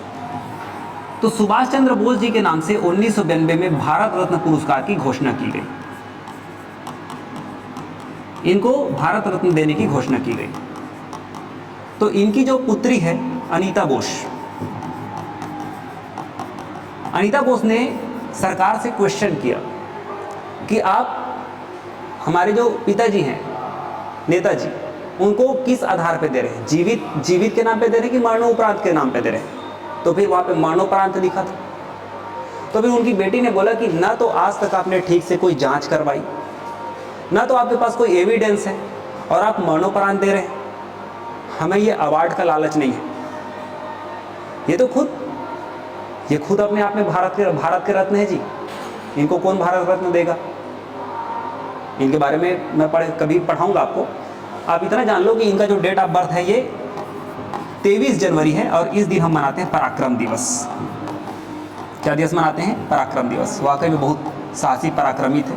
Speaker 1: तो सुभाष चंद्र बोस जी के नाम से 1992 में भारत रत्न पुरस्कार की घोषणा की गई। इनको भारत रत्न देने की घोषणा की गई। तो इनकी जो पुत्री है अनीता बोस, अनीता बोस ने सरकार से क्वेश्चन किया कि आप हमारे जो पिताजी हैं नेताजी, उनको किस आधार पे दे रहे हैं, जीवित के नाम पे दे रहे हैं कि मरणोपरांत के नाम पे दे रहे हैं। तो फिर वहाँ पे मरणोपरांत लिखा था। तो फिर उनकी बेटी ने बोला कि ना तो आज तक आपने ठीक से कोई जांच करवाई, ना तो आपके पास कोई एविडेंस है और आप मरणोपरांत दे रहे हैं। हमें ये अवार्ड का लालच नहीं है। ये खुद अपने आप में भारत के रत्न है जी। इनको कौन भारत रत्न देगा? इनके बारे में मैं कभी पढ़ाऊँगा आपको। आप इतना जान लो कि इनका जो डेट ऑफ बर्थ है ये 23 जनवरी है और इस दिन हम मनाते हैं पराक्रम दिवस। क्या दिवस मनाते हैं? पराक्रम दिवस। वाकई में बहुत साहसी पराक्रमी थे।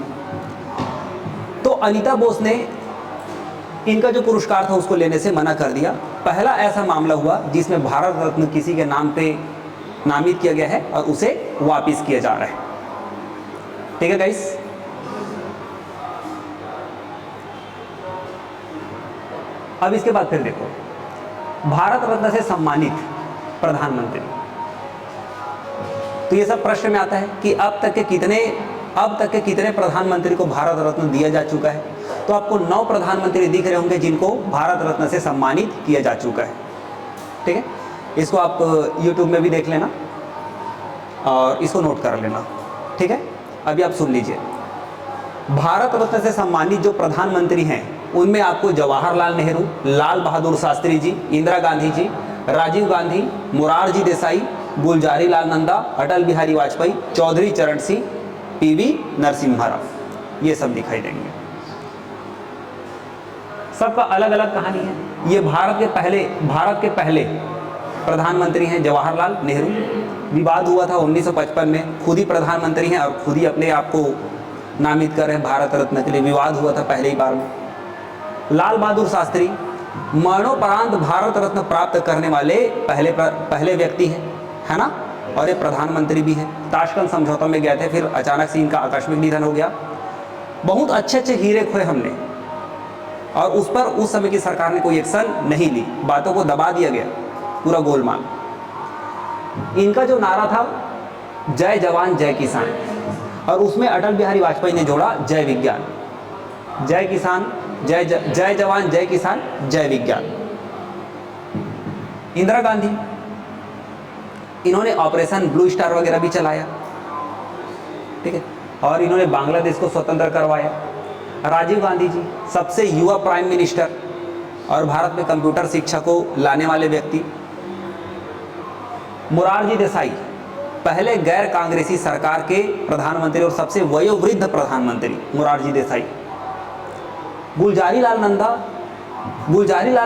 Speaker 1: तो अनीता बोस ने इनका जो पुरस्कार था उसको लेने से मना कर दिया। पहला ऐसा मामला हुआ जिसमें भारत रत्न किसी के नाम पे नामित किया गया है और उसे वापिस किया जा रहा है। ठीक है गाइस। अब इसके बाद फिर देखो, भारत रत्न से सम्मानित प्रधानमंत्री। तो ये सब प्रश्न में आता है कि अब तक के कितने प्रधानमंत्री को भारत रत्न दिया जा चुका है। तो आपको 9 प्रधानमंत्री दिख रहे होंगे जिनको भारत रत्न से सम्मानित किया जा चुका है। ठीक है, इसको आप YouTube में भी देख लेना और इसको नोट कर लेना। ठीक है, अभी आप सुन लीजिए। भारत रत्न से सम्मानित जो प्रधानमंत्री हैं उनमें आपको जवाहरलाल नेहरू, लाल बहादुर शास्त्री जी, इंदिरा गांधी जी, राजीव गांधी, मोरारजी देसाई, गुलजारी लाल नंदा, अटल बिहारी वाजपेयी, चौधरी चरण सिंह, पीवी नरसिम्हा राव, ये सब दिखाई देंगे। सबका अलग अलग कहानी है। ये भारत के पहले प्रधानमंत्री हैं जवाहरलाल नेहरू। विवाद हुआ था 1955 में, खुद ही प्रधानमंत्री हैं और खुद ही अपने आप को नामित कर रहे हैं भारत रत्न के लिए। विवाद हुआ था पहले ही बार में। लाल बहादुर शास्त्री मरणोपरांत भारत रत्न प्राप्त करने वाले पहले व्यक्ति हैं, है ना, और ये प्रधानमंत्री भी हैं। ताशकंद समझौता में गए थे, फिर अचानक से इनका आकस्मिक निधन हो गया। बहुत अच्छे हीरे खोए हमने और उस पर उस समय की सरकार ने कोई एक्शन नहीं ली, बातों को दबा दिया गया, पूरा गोलमाल। इनका जो नारा था जय जवान जय किसान, और उसमें अटल बिहारी वाजपेयी ने जोड़ा जय विज्ञान। जय किसान, जय जवान जय किसान, जय विज्ञान। इंदिरा गांधी, इन्होंने ऑपरेशन ब्लू स्टार वगैरह भी चलाया। ठीक है, और इन्होंने बांग्लादेश को स्वतंत्र करवाया। राजीव गांधी जी सबसे युवा प्राइम मिनिस्टर और भारत में कंप्यूटर शिक्षा को लाने वाले व्यक्ति। मोरारजी देसाई पहले गैर कांग्रेसी सरकार के प्रधानमंत्री और सबसे वयोवृद्ध प्रधानमंत्री मोरारजी देसाई। गुलजारी लाल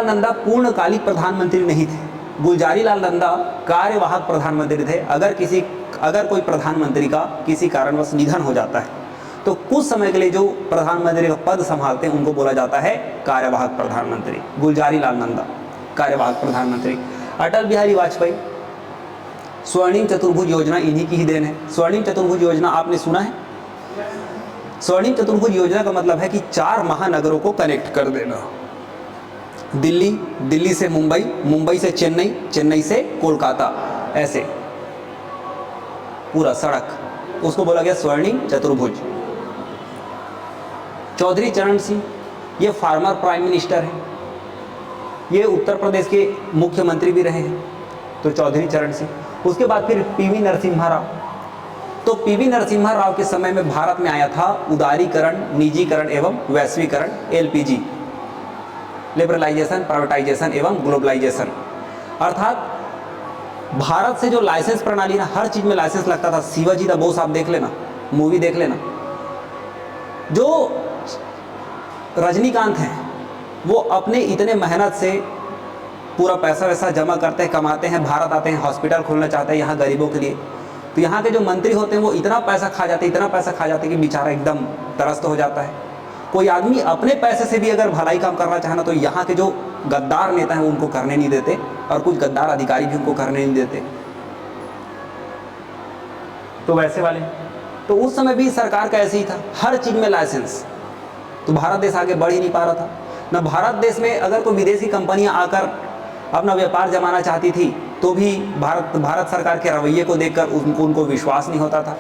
Speaker 1: नंदा पूर्णकालिक प्रधानमंत्री नहीं थे। गुलजारी लाल नंदा कार्यवाहक प्रधानमंत्री थे। अगर कोई प्रधानमंत्री का किसी कारणवश निधन हो जाता है तो कुछ समय के लिए जो प्रधानमंत्री का पद संभालते हैं उनको बोला जाता है कार्यवाहक प्रधानमंत्री। गुलजारी लाल नंदा कार्यवाहक प्रधानमंत्री। अटल बिहारी वाजपेयी, स्वर्णिम चतुर्भुज योजना इन्हीं की ही देन है। स्वर्णिम चतुर्भुज योजना आपने सुना है? स्वर्णिम चतुर्भुज योजना का मतलब है कि 4 महानगरों को कनेक्ट कर देना। दिल्ली से मुंबई, मुंबई से चेन्नई, चेन्नई से कोलकाता, ऐसे पूरा सड़क, उसको बोला गया स्वर्णिम चतुर्भुज। चौधरी चरण सिंह, ये फार्मर प्राइम मिनिस्टर हैं, ये उत्तर प्रदेश के मुख्यमंत्री भी रहे हैं, तो चौधरी चरण सिंह। उसके बाद फिर पीवी नरसिम्हा राव। तो पीवी नरसिम्हा राव के समय में भारत में आया था उदारीकरण, निजीकरण एवं वैश्वीकरण, LPG, लिबरलाइजेशन, प्राइवेटाइजेशन एवं ग्लोबलाइजेशन। अर्थात भारत से जो लाइसेंस प्रणाली ना, हर चीज में लाइसेंस लगता था। शिवाजी द बोस आप देख लेना, मूवी देख लेना। जो रजनीकांत हैं वो अपने इतने मेहनत से पूरा पैसा वैसा जमा करते हैं, कमाते हैं, भारत आते हैं, हॉस्पिटल खोलना चाहते हैं यहाँ गरीबों के लिए। तो यहाँ के जो मंत्री होते हैं वो इतना पैसा खा जाते कि बेचारा एकदम त्रस्त हो जाता है। कोई आदमी अपने पैसे से भी अगर भलाई काम करना चाहे ना, तो यहाँ के जो गद्दार नेता हैं उनको करने नहीं देते, और कुछ गद्दार अधिकारी भी उनको करने नहीं देते। तो वैसे वाले, तो उस समय भी सरकार का ऐसे ही था, हर चीज में लाइसेंस। तो भारत देश आगे बढ़ ही नहीं पा रहा था ना। भारत देश में अगर कोई विदेशी कंपनियां आकर अपना व्यापार जमाना चाहती थी तो भी भारत सरकार के रवैये को देखकर उनको विश्वास नहीं होता था।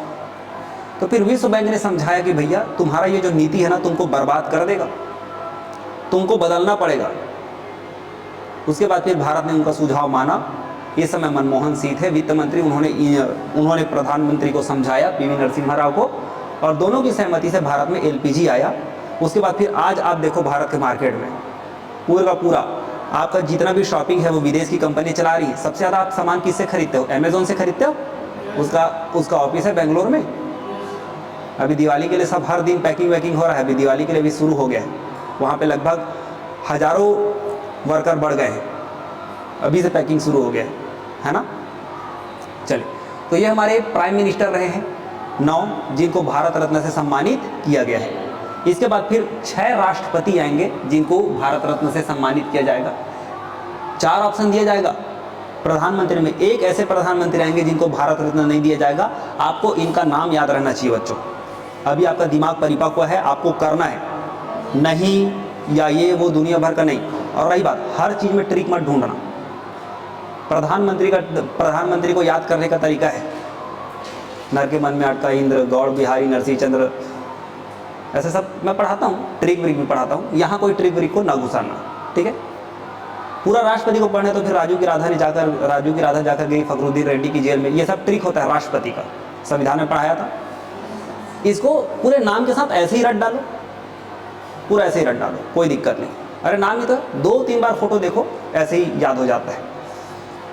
Speaker 1: तो फिर विश्व बैंक ने समझाया कि भैया तुम्हारा ये जो नीति है ना, तुमको बर्बाद कर देगा, तुमको बदलना पड़ेगा। उसके बाद फिर भारत ने उनका सुझाव माना। इस समय मनमोहन सिंह थे वित्त मंत्री, उन्होंने प्रधानमंत्री को समझाया, पीवी नरसिम्हा राव को, और दोनों की सहमति से भारत में LPG आया। उसके बाद फिर आज आप देखो भारत के मार्केट में पूरा का पूरा आपका जितना भी शॉपिंग है वो विदेश की कंपनी चला रही है। सबसे ज़्यादा आप सामान किससे खरीदते हो? अमेजोन से खरीदते हो, उसका ऑफिस है बेंगलोर में। अभी दिवाली के लिए सब हर दिन पैकिंग वैकिंग हो रहा है, अभी दिवाली के लिए भी शुरू हो गया है। वहाँ पे लगभग हज़ारों वर्कर बढ़ गए हैं, अभी से पैकिंग शुरू हो गया है ना। चलिए, तो ये हमारे प्राइम मिनिस्टर रहे हैं 9 जिनको भारत रत्न से सम्मानित किया गया है। इसके बाद फिर 6 राष्ट्रपति आएंगे जिनको भारत रत्न से सम्मानित किया जाएगा। 4 ऑप्शन दिया जाएगा। प्रधानमंत्री में एक ऐसे प्रधानमंत्री आएंगे जिनको भारत रत्न नहीं दिया जाएगा। आपको इनका नाम याद रहना चाहिए बच्चों, अभी आपका दिमाग परिपक्व है, आपको करना है, नहीं या ये वो दुनिया भर का नहीं। और रही बात, हर चीज़ में ट्रिक मत ढूंढना। प्रधानमंत्री को याद करने का तरीका है, नर के मन में अटका इंद्र, गौड़ बिहारी नरसिंह चंद्र, ऐसे सब मैं पढ़ाता हूँ, ट्रिक व्रिक भी पढ़ाता हूँ। यहाँ कोई ट्रिक व्रिक को ना घुसाना, ठीक है। पूरा राष्ट्रपति को पढ़ने तो फिर राजू की राधा जाकर गई फखरुद्दीन रेड्डी की जेल में, ये सब ट्रिक होता है राष्ट्रपति का, संविधान में पढ़ाया था। इसको पूरे नाम के साथ ऐसे ही रट डालो, पूरा ऐसे ही रट डालो, कोई दिक्कत नहीं। अरे नाम ही तो 2-3 बार फोटो देखो, ऐसे ही याद हो जाता है।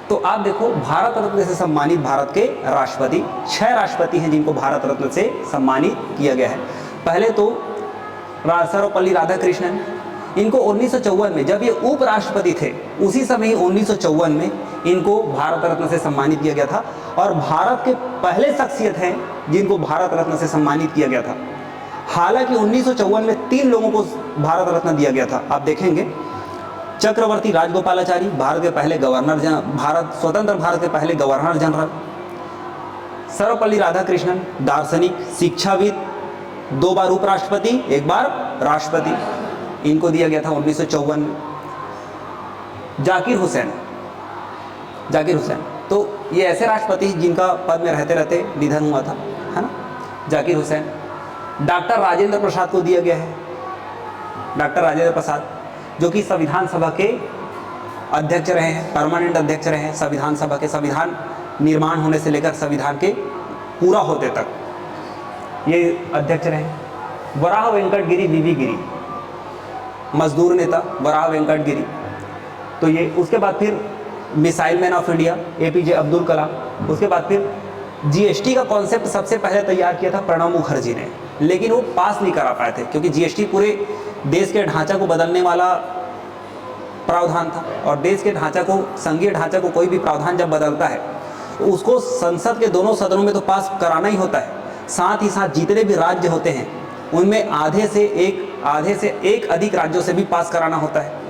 Speaker 1: तो आप देखो, भारत रत्न से सम्मानित भारत के राष्ट्रपति 6 राष्ट्रपति हैं जिनको भारत रत्न से सम्मानित किया गया है। पहले तो सर्वपल्ली राधाकृष्णन, इनको 1954 में जब ये उपराष्ट्रपति थे, उसी समय ही 1954 में इनको भारत रत्न से सम्मानित किया गया था। और भारत के पहले शख्सियत हैं जिनको भारत रत्न से सम्मानित किया गया था। हालांकि 1954 में 3 लोगों को भारत रत्न दिया गया था, आप देखेंगे। चक्रवर्ती राजगोपालाचारी, भारत के पहले गवर्नर जनरल, स्वतंत्र भारत के पहले गवर्नर जनरल। सर्वपल्ली राधाकृष्णन, दार्शनिक, शिक्षाविद, 2 बार उपराष्ट्रपति, 1 बार राष्ट्रपति, इनको दिया गया था 1954 में। जाकिर हुसैन, तो ये ऐसे राष्ट्रपति जिनका पद में रहते रहते निधन हुआ था, है ना, जाकिर हुसैन। डॉक्टर राजेंद्र प्रसाद को दिया गया है, डॉक्टर राजेंद्र प्रसाद, जो कि संविधान सभा के अध्यक्ष रहे हैं, परमानेंट अध्यक्ष रहे हैं संविधान सभा के, संविधान निर्माण होने से लेकर संविधान के पूरा होते तक ये अध्यक्ष रहे। वराह वेंकट गिरी, वीवी गिरी, मजदूर नेता वराह वेंकट गिरी। तो ये, उसके बाद फिर missile man of India APJ Abdul Kalam. उसके बाद फिर GST का कॉन्सेप्ट सबसे पहले तैयार किया था प्रणब मुखर्जी ने, लेकिन वो पास नहीं करा पाए थे, क्योंकि GST पूरे देश के ढांचा को बदलने वाला प्रावधान था। और देश के ढांचा को, संघीय ढांचा को कोई भी प्रावधान जब बदलता है तो उसको संसद के दोनों सदनों में तो पास कराना ही होता है। साथ ही साथ जितने भी राज्य होते हैं उनमें आधे से एक अधिक राज्यों से भी पास कराना होता है।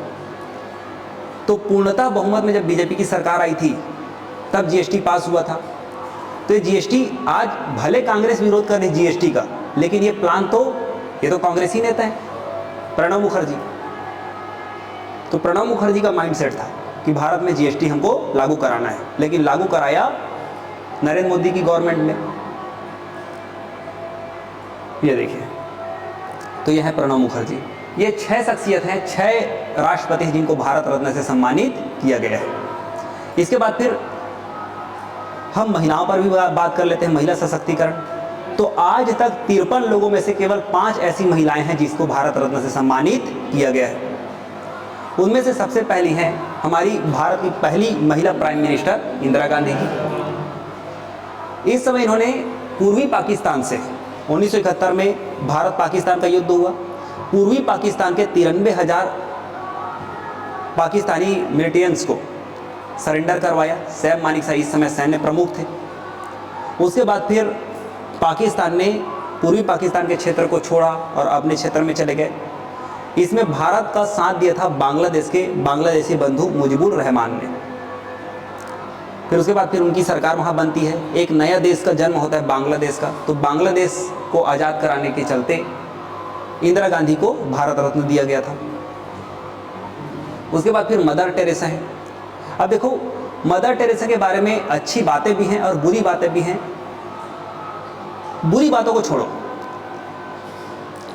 Speaker 1: तो पूर्णतः बहुमत में जब बीजेपी की सरकार आई थी तब GST पास हुआ था। तो ये GST, आज भले कांग्रेस विरोध कर रही GST का, लेकिन ये प्लान तो, ये तो कांग्रेसी नेता है प्रणब मुखर्जी। तो प्रणब मुखर्जी का माइंडसेट था कि भारत में GST हमको लागू कराना है, लेकिन लागू कराया नरेंद्र मोदी की गवर्नमेंट ने। ये देखिए, तो यह है प्रणब मुखर्जी। ये 6 शख्सियत हैं, 6 राष्ट्रपति जिनको भारत रत्न से सम्मानित किया गया है। इसके बाद फिर हम महिलाओं पर भी बात कर लेते हैं, महिला सशक्तिकरण। तो आज तक 53 लोगों में से केवल 5 ऐसी महिलाएं हैं जिसको भारत रत्न से सम्मानित किया गया है। उनमें से सबसे पहली हैं हमारी भारत की पहली महिला प्राइम मिनिस्टर इंदिरा गांधी जी। इस समय इन्होंने पूर्वी पाकिस्तान से 1971 में भारत पाकिस्तान का युद्ध हुआ, पूर्वी पाकिस्तान के 93,000 पाकिस्तानी मिलिटेंट्स को सरेंडर करवाया। सैफ मानेकशॉ इस समय सैन्य प्रमुख थे। उसके बाद फिर पाकिस्तान ने पूर्वी पाकिस्तान के क्षेत्र को छोड़ा और अपने क्षेत्र में चले गए। इसमें भारत का साथ दिया था बांग्लादेशी बंधु मुजीबुर रहमान ने। फिर उसके बाद फिर उनकी सरकार वहाँ बनती है, एक नया देश का जन्म होता है बांग्लादेश का। तो बांग्लादेश को आज़ाद कराने के चलते इंदिरा गांधी को भारत रत्न दिया गया था। उसके बाद फिर मदर टेरेसा है। अब देखो, मदर टेरेसा के बारे में अच्छी बातें भी हैं और बुरी बातें भी हैं। बुरी बातों को छोड़ो,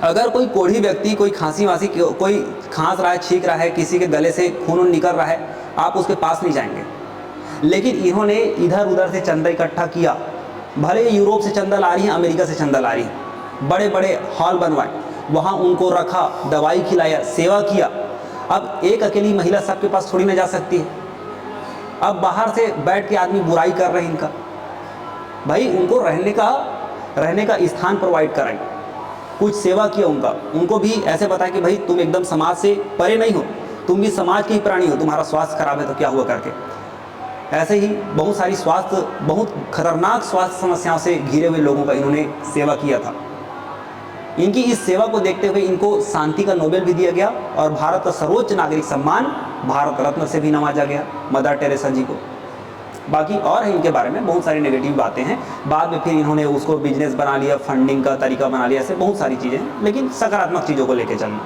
Speaker 1: अगर कोई कोढ़ी व्यक्ति, कोई खांसी वासी, कोई खांस रहा है, छींक रहा है, किसी के गले से खून निकल रहा है, आप उसके पास नहीं जाएंगे। लेकिन इन्होंने इधर उधर से चंदा इकट्ठा किया, भले यूरोप से चंदा ला रही हैं, अमेरिका से चंदा ला रही हैं, बड़े बड़े हॉल बनवाए, वहाँ उनको रखा, दवाई खिलाया, सेवा किया। अब एक अकेली महिला सबके पास थोड़ी ना जा सकती है। अब बाहर से बैठ के आदमी बुराई कर रहे हैं इनका। भाई उनको रहने का रहने का स्थान प्रोवाइड कराई, कुछ सेवा किया उनको भी ऐसे बताया कि भाई तुम एकदम समाज से परे नहीं हो, तुम भी समाज के ही प्राणी हो, तुम्हारा स्वास्थ्य खराब है तो क्या हुआ करके। ऐसे ही बहुत सारी बहुत खतरनाक स्वास्थ्य समस्याओं से घिरे हुए लोगों का इन्होंने सेवा किया था। इनकी इस सेवा को देखते हुए इनको शांति का नोबेल भी दिया गया और भारत का सर्वोच्च नागरिक सम्मान भारत रत्न से भी नवाजा गया मदर टेरेसा जी को। बाकी और है इनके बारे में बहुत सारी नेगेटिव बातें हैं, बाद में फिर इन्होंने उसको बिजनेस बना लिया, फंडिंग का तरीका बना लिया, ऐसे बहुत सारी चीज़ें हैं, लेकिन सकारात्मक चीज़ों को लेकर चलना।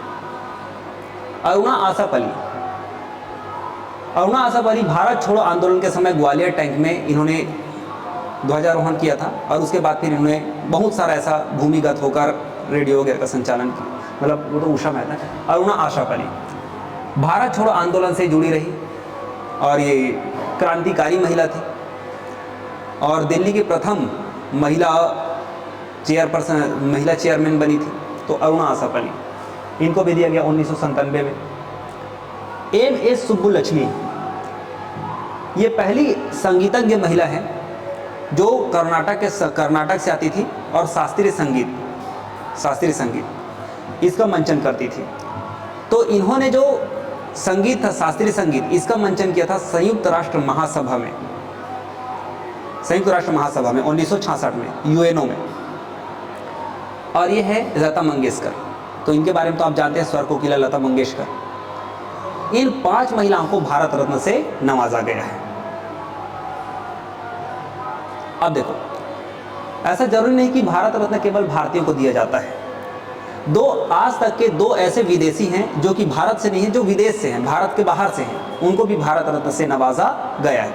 Speaker 1: अरुणा आसफ अली, अरुणा आसफ अली भारत छोड़ो आंदोलन के समय ग्वालियर टैंक में इन्होंने ध्वजारोहण किया था और उसके बाद फिर इन्होंने बहुत सारा ऐसा भूमिगत होकर रेडियो वगैरह का संचालन किया, मतलब वो तो उषा मेहता है। अरुणा आसफ अली भारत छोड़ो आंदोलन से जुड़ी रही और ये क्रांतिकारी महिला थी और दिल्ली की प्रथम महिला चेयरमैन बनी थी। तो अरुणा आसफ अली, इनको भी दिया गया 1997 में। एम.एस. सुब्बुलक्ष्मी, ये पहली संगीतज्ञ महिला है जो कर्नाटक से आती थी और शास्त्रीय संगीत इसका मंचन करती थी। तो इन्होंने जो संगीत था, शास्त्रीय संगीत, इसका मंचन किया था संयुक्त राष्ट्र महासभा में 1966 में यूएनओ में। और ये है लता मंगेशकर, तो इनके बारे में तो आप जानते हैं, स्वर कोकिला लता मंगेशकर। इन 5 महिलाओं को भारत रत्न से नवाजा गया है। अब देखो, ऐसा जरूरी नहीं कि भारत रत्न केवल भारतीयों को दिया जाता है। आज तक के 2 ऐसे विदेशी हैं जो कि भारत से नहीं है, जो विदेश से हैं, भारत के बाहर से हैं, उनको भी भारत रत्न से नवाजा गया है।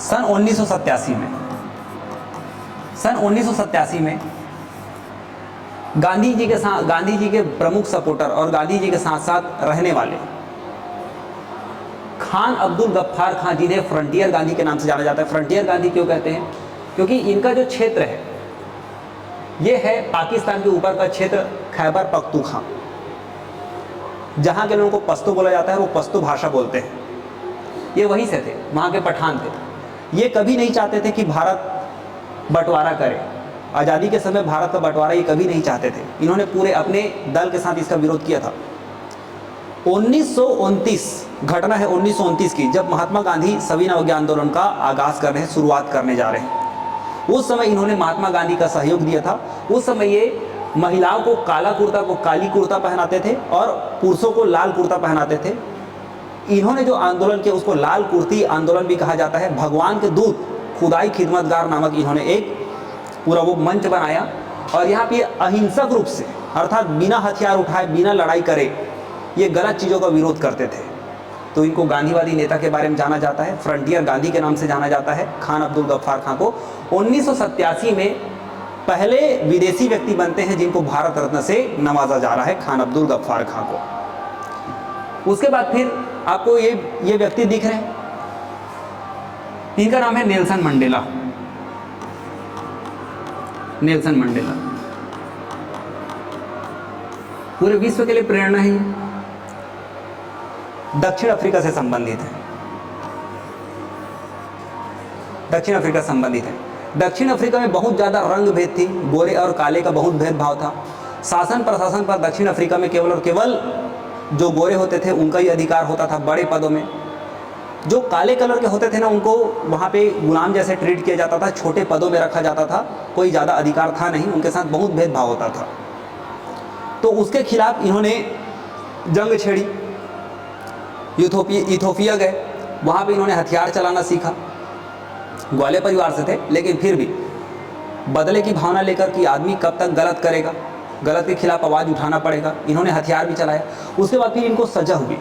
Speaker 1: सन 1987 में गांधी जी के प्रमुख सपोर्टर और गांधी जी के साथ साथ रहने वाले खान अब्दुल गफ्फार खान, जिन्हें फ्रंटियर गांधी के नाम से जाना जाता है। फ्रंटियर गांधी क्यों कहते हैं? क्योंकि इनका जो क्षेत्र है ये है पाकिस्तान के ऊपर का क्षेत्र, खैबर पख्तूनख्वा, जहाँ के लोगों को पश्तो बोला जाता है, वो पश्तो भाषा बोलते हैं। ये वहीं से थे, वहाँ के पठान थे। ये कभी नहीं चाहते थे कि भारत बंटवारा करे, आज़ादी के समय भारत का बंटवारा ये कभी नहीं चाहते थे। इन्होंने पूरे अपने दल के साथ इसका विरोध किया था। 1929 घटना है 1929 की, जब महात्मा गांधी सविनय अवज्ञा आंदोलन का आगाज कर रहे हैं, शुरुआत करने जा रहे हैं। उस समय इन्होंने महात्मा गांधी का सहयोग दिया था। उस समय ये महिलाओं को काला कुर्ता को काली कुर्ता पहनाते थे और पुरुषों को लाल कुर्ता पहनाते थे। इन्होंने जो आंदोलन किया उसको लाल कुर्ती आंदोलन भी कहा जाता है। भगवान के दूत खुदाई खिदमतगार नामक इन्होंने एक पूरा वो मंच बनाया और यहाँ पे अहिंसक रूप से, अर्थात बिना हथियार उठाए, बिना लड़ाई करे, ये गलत चीज़ों का विरोध करते थे। तो इनको गांधीवादी नेता के बारे में जाना जाता है, फ्रंटियर गांधी के नाम से जाना जाता है। खान अब्दुल गफ्फार खान को 1987 में पहले विदेशी व्यक्ति बनते हैं जिनको भारत रत्न से नवाजा जा रहा है, खान अब्दुल गफ्फार खान को। उसके बाद फिर आपको ये व्यक्ति दिख रहे हैं, इनका नाम है नेल्सन मंडेला। नेल्सन मंडेला पूरे विश्व के लिए प्रेरणा है। दक्षिण अफ्रीका से संबंधित है, दक्षिण अफ्रीका संबंधित है। दक्षिण अफ्रीका में बहुत ज़्यादा रंग भेद थी, गोरे और काले का बहुत भेदभाव था। शासन प्रशासन पर दक्षिण अफ्रीका में केवल और केवल जो गोरे होते थे उनका ही अधिकार होता था बड़े पदों में। जो काले कलर के होते थे ना, उनको वहाँ पे गुलाम जैसे ट्रीट किया जाता था, छोटे पदों में रखा जाता था, कोई ज़्यादा अधिकार था नहीं, उनके साथ बहुत भेदभाव होता था। तो उसके खिलाफ इन्होंने जंग छेड़ी। इथोपिया गए, वहाँ पे इन्होंने हथियार चलाना सीखा। ग्वाले परिवार से थे, लेकिन फिर भी बदले की भावना लेकर कि आदमी कब तक गलत करेगा, गलत के खिलाफ आवाज़ उठाना पड़ेगा, इन्होंने हथियार भी चलाया। उसके बाद फिर इनको सजा हुई।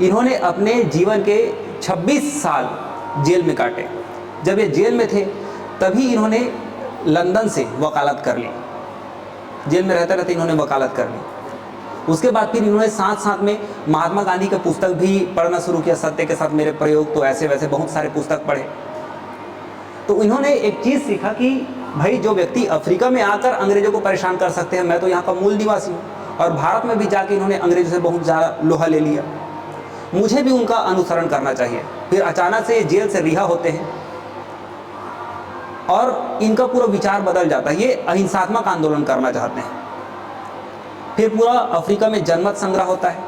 Speaker 1: इन्होंने अपने जीवन के 26 साल जेल में काटे। जब ये जेल में थे तभी इन्होंने लंदन से वकालत कर ली। जेल में रहते रहते इन्होंने वकालत कर ली। उसके बाद फिर इन्होंने साथ साथ में महात्मा गांधी का पुस्तक भी पढ़ना शुरू किया, सत्य के साथ मेरे प्रयोग, तो ऐसे वैसे बहुत सारे पुस्तक पढ़े। तो इन्होंने एक चीज़ सीखा कि भाई जो व्यक्ति अफ्रीका में आकर अंग्रेजों को परेशान कर सकते हैं, मैं तो यहाँ का मूल निवासी हूँ। और भारत में भी जाके इन्होंने अंग्रेजों से बहुत ज़्यादा लोहा ले लिया। मुझे भी उनका अनुसरण करना चाहिए। फिर अचानक से ये जेल से रिहा होते हैं और इनका पूरा विचार बदल जाता है, ये अहिंसात्मक आंदोलन करना चाहते हैं। फिर पूरा अफ्रीका में जनमत संग्रह होता है,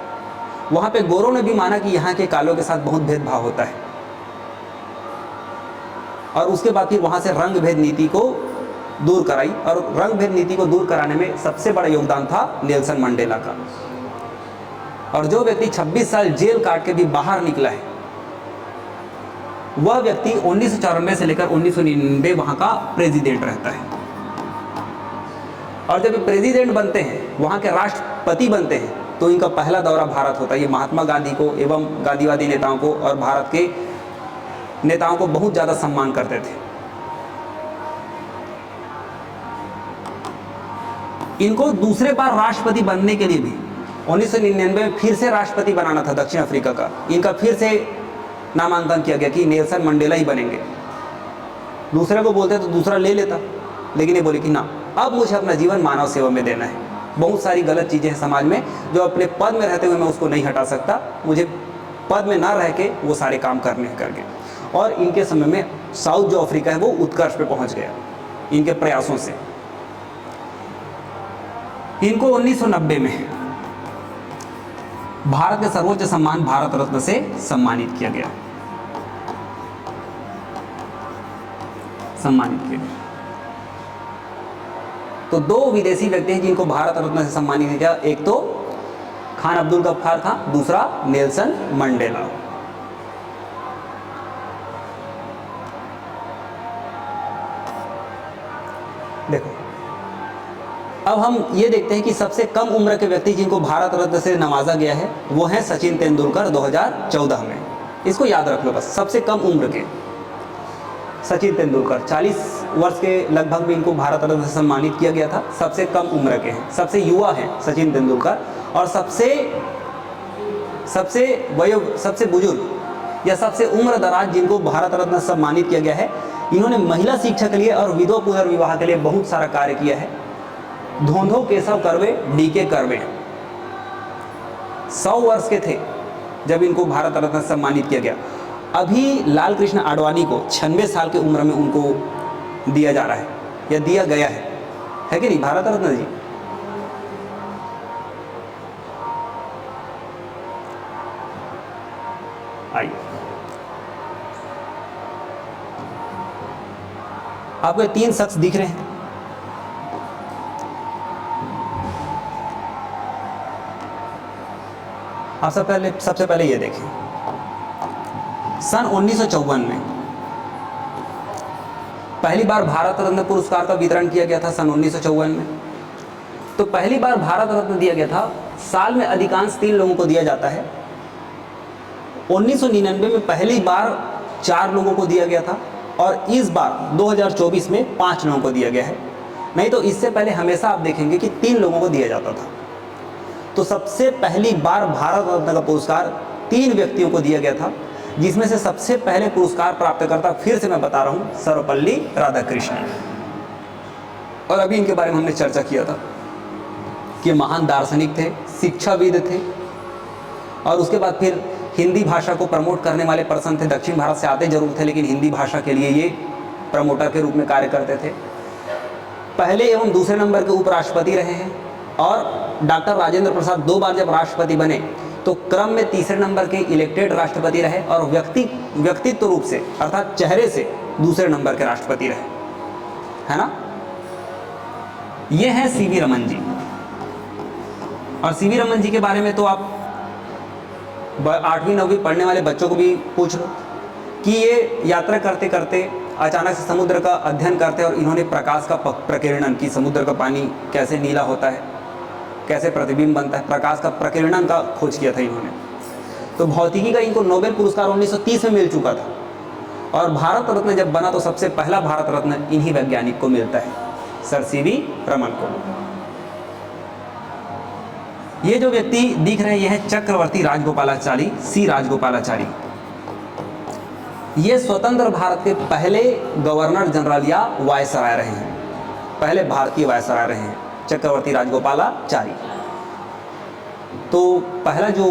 Speaker 1: वहाँ पे गोरों ने भी माना कि यहाँ के कालों के साथ बहुत भेदभाव होता है, और उसके बाद फिर वहाँ से रंग भेद नीति को दूर कराई, और रंग भेद नीति को दूर कराने में सबसे बड़ा योगदान था नेल्सन मंडेला का। और जो व्यक्ति 26 साल जेल काट के भी बाहर निकला है, वह व्यक्ति 1994 से लेकर 1999 वहाँ का प्रेसिडेंट रहता है। और जब प्रेसिडेंट बनते हैं, वहाँ के राष्ट्रपति बनते हैं, तो इनका पहला दौरा भारत होता है। ये महात्मा गांधी को एवं गांधीवादी नेताओं को और भारत के नेताओं को बहुत ज़्यादा सम्मान करते थे। इनको दूसरे बार राष्ट्रपति बनने के लिए भी 1999 में फिर से राष्ट्रपति बनाना था दक्षिण अफ्रीका का। इनका फिर से नामांकन किया गया कि नेल्सन मंडेला ही बनेंगे। दूसरे को बोलते तो दूसरा ले लेता, लेकिन ये बोले कि ना, अब मुझे अपना जीवन मानव सेवा में देना है। बहुत सारी गलत चीज़ें हैं समाज में जो अपने पद में रहते हुए मैं उसको नहीं हटा सकता, मुझे पद में ना रह के वो सारे काम करने हैं करके। और इनके समय में साउथ जो अफ्रीका है वो उत्कर्ष पे पहुंच गया इनके प्रयासों से। इनको 1990 में भारत के सर्वोच्च सम्मान भारत रत्न से सम्मानित किया गया। तो दो विदेशी व्यक्ति हैं जिनको भारत रत्न से सम्मानित किया, एक तो खान अब्दुल गफ्फार खान, दूसरा नेल्सन मंडेला। देखो, अब हम ये देखते हैं कि सबसे कम उम्र के व्यक्ति जिनको भारत रत्न से नवाजा गया है वो हैं सचिन तेंदुलकर 2014 में। इसको याद रख लो बस, सबसे कम उम्र के सचिन तेंदुलकर 40 वर्ष के लगभग में इनको भारत रत्न से सम्मानित किया गया था। सबसे कम उम्र के हैं, सबसे युवा हैं सचिन तेंदुलकर, और सबसे बुजुर्ग या सबसे उम्र दराज जिनको भारत रत्न से सम्मानित किया गया है, इन्होंने महिला शिक्षा के लिए और विधवा पुनर्विवाह के लिए बहुत सारा कार्य किया है। धोंधो केशव कर्वे, डीके कर्वे 100 वर्ष के थे जब इनको भारत रत्न से सम्मानित किया गया। अभी लाल कृष्ण आडवाणी को 96 साल की उम्र में उनको दिया जा रहा है या दिया गया है कि नहीं भारत रत्न जी? आइए, आपको 3 शख्स दिख रहे हैं। आप सबसे पहले ये देखें, सन 1954 में पहली बार भारत रत्न पुरस्कार का वितरण किया गया था। सन 1954 में तो पहली बार भारत रत्न दिया गया था। साल में अधिकांश 3 लोगों को दिया जाता है। 1999 में पहली बार 4 लोगों को दिया गया था, और इस बार 2024 में 5 लोगों को दिया गया है। नहीं तो इससे पहले हमेशा आप देखेंगे कि 3 लोगों को दिया जाता था। तो सबसे पहली बार भारत रत्न का पुरस्कार 3 व्यक्तियों को दिया गया था, जिसमें से सबसे पहले पुरस्कार प्राप्तकर्ता फिर से मैं बता रहा हूं सर्वपल्ली राधाकृष्णन। और अभी इनके बारे में हमने चर्चा किया था कि महान दार्शनिक थे, शिक्षाविद थे, और उसके बाद फिर हिंदी भाषा को प्रमोट करने वाले पर्सन थे। दक्षिण भारत से आते जरूर थे, लेकिन हिंदी भाषा के लिए ये प्रमोटर के रूप में कार्य करते थे। पहले एवं दूसरे नंबर के उपराष्ट्रपति रहे हैं, और डॉक्टर राजेंद्र प्रसाद 2 बार जब राष्ट्रपति बने तो क्रम में तीसरे नंबर के इलेक्टेड राष्ट्रपति रहे, और व्यक्तित्व रूप से अर्थात चेहरे से दूसरे नंबर के राष्ट्रपति रहे, है ना। ये हैं सीवी रमन जी। और सीवी रमन जी के बारे में तो आप 8वीं 9वीं पढ़ने वाले बच्चों को भी पूछ लो कि ये यात्रा करते करते अचानक से समुद्र का अध्ययन करते हैं, और इन्होंने प्रकाश का प्रकीर्णन की, समुद्र का पानी कैसे नीला होता है, कैसे प्रतिबिंब बनता है, प्रकाश का प्रकीर्णन का खोज किया था इन्होंने। तो भौतिकी का इनको नोबेल पुरस्कार 1930 में मिल चुका था, और भारत रत्न जब बना तो सबसे पहला भारत रत्न इन्हीं वैज्ञानिक को मिलता है, सर सीवी रमन को। ये जो व्यक्ति दिख रहे हैं ये है चक्रवर्ती राजगोपालाचारी, सी राजगोपालाचारी। ये स्वतंत्र भारत के पहले गवर्नर जनरल या वायसराय रहे हैं, पहले भारतीय वायसराय रहे हैं चक्रवर्ती राजगोपालाचारी। तो पहला जो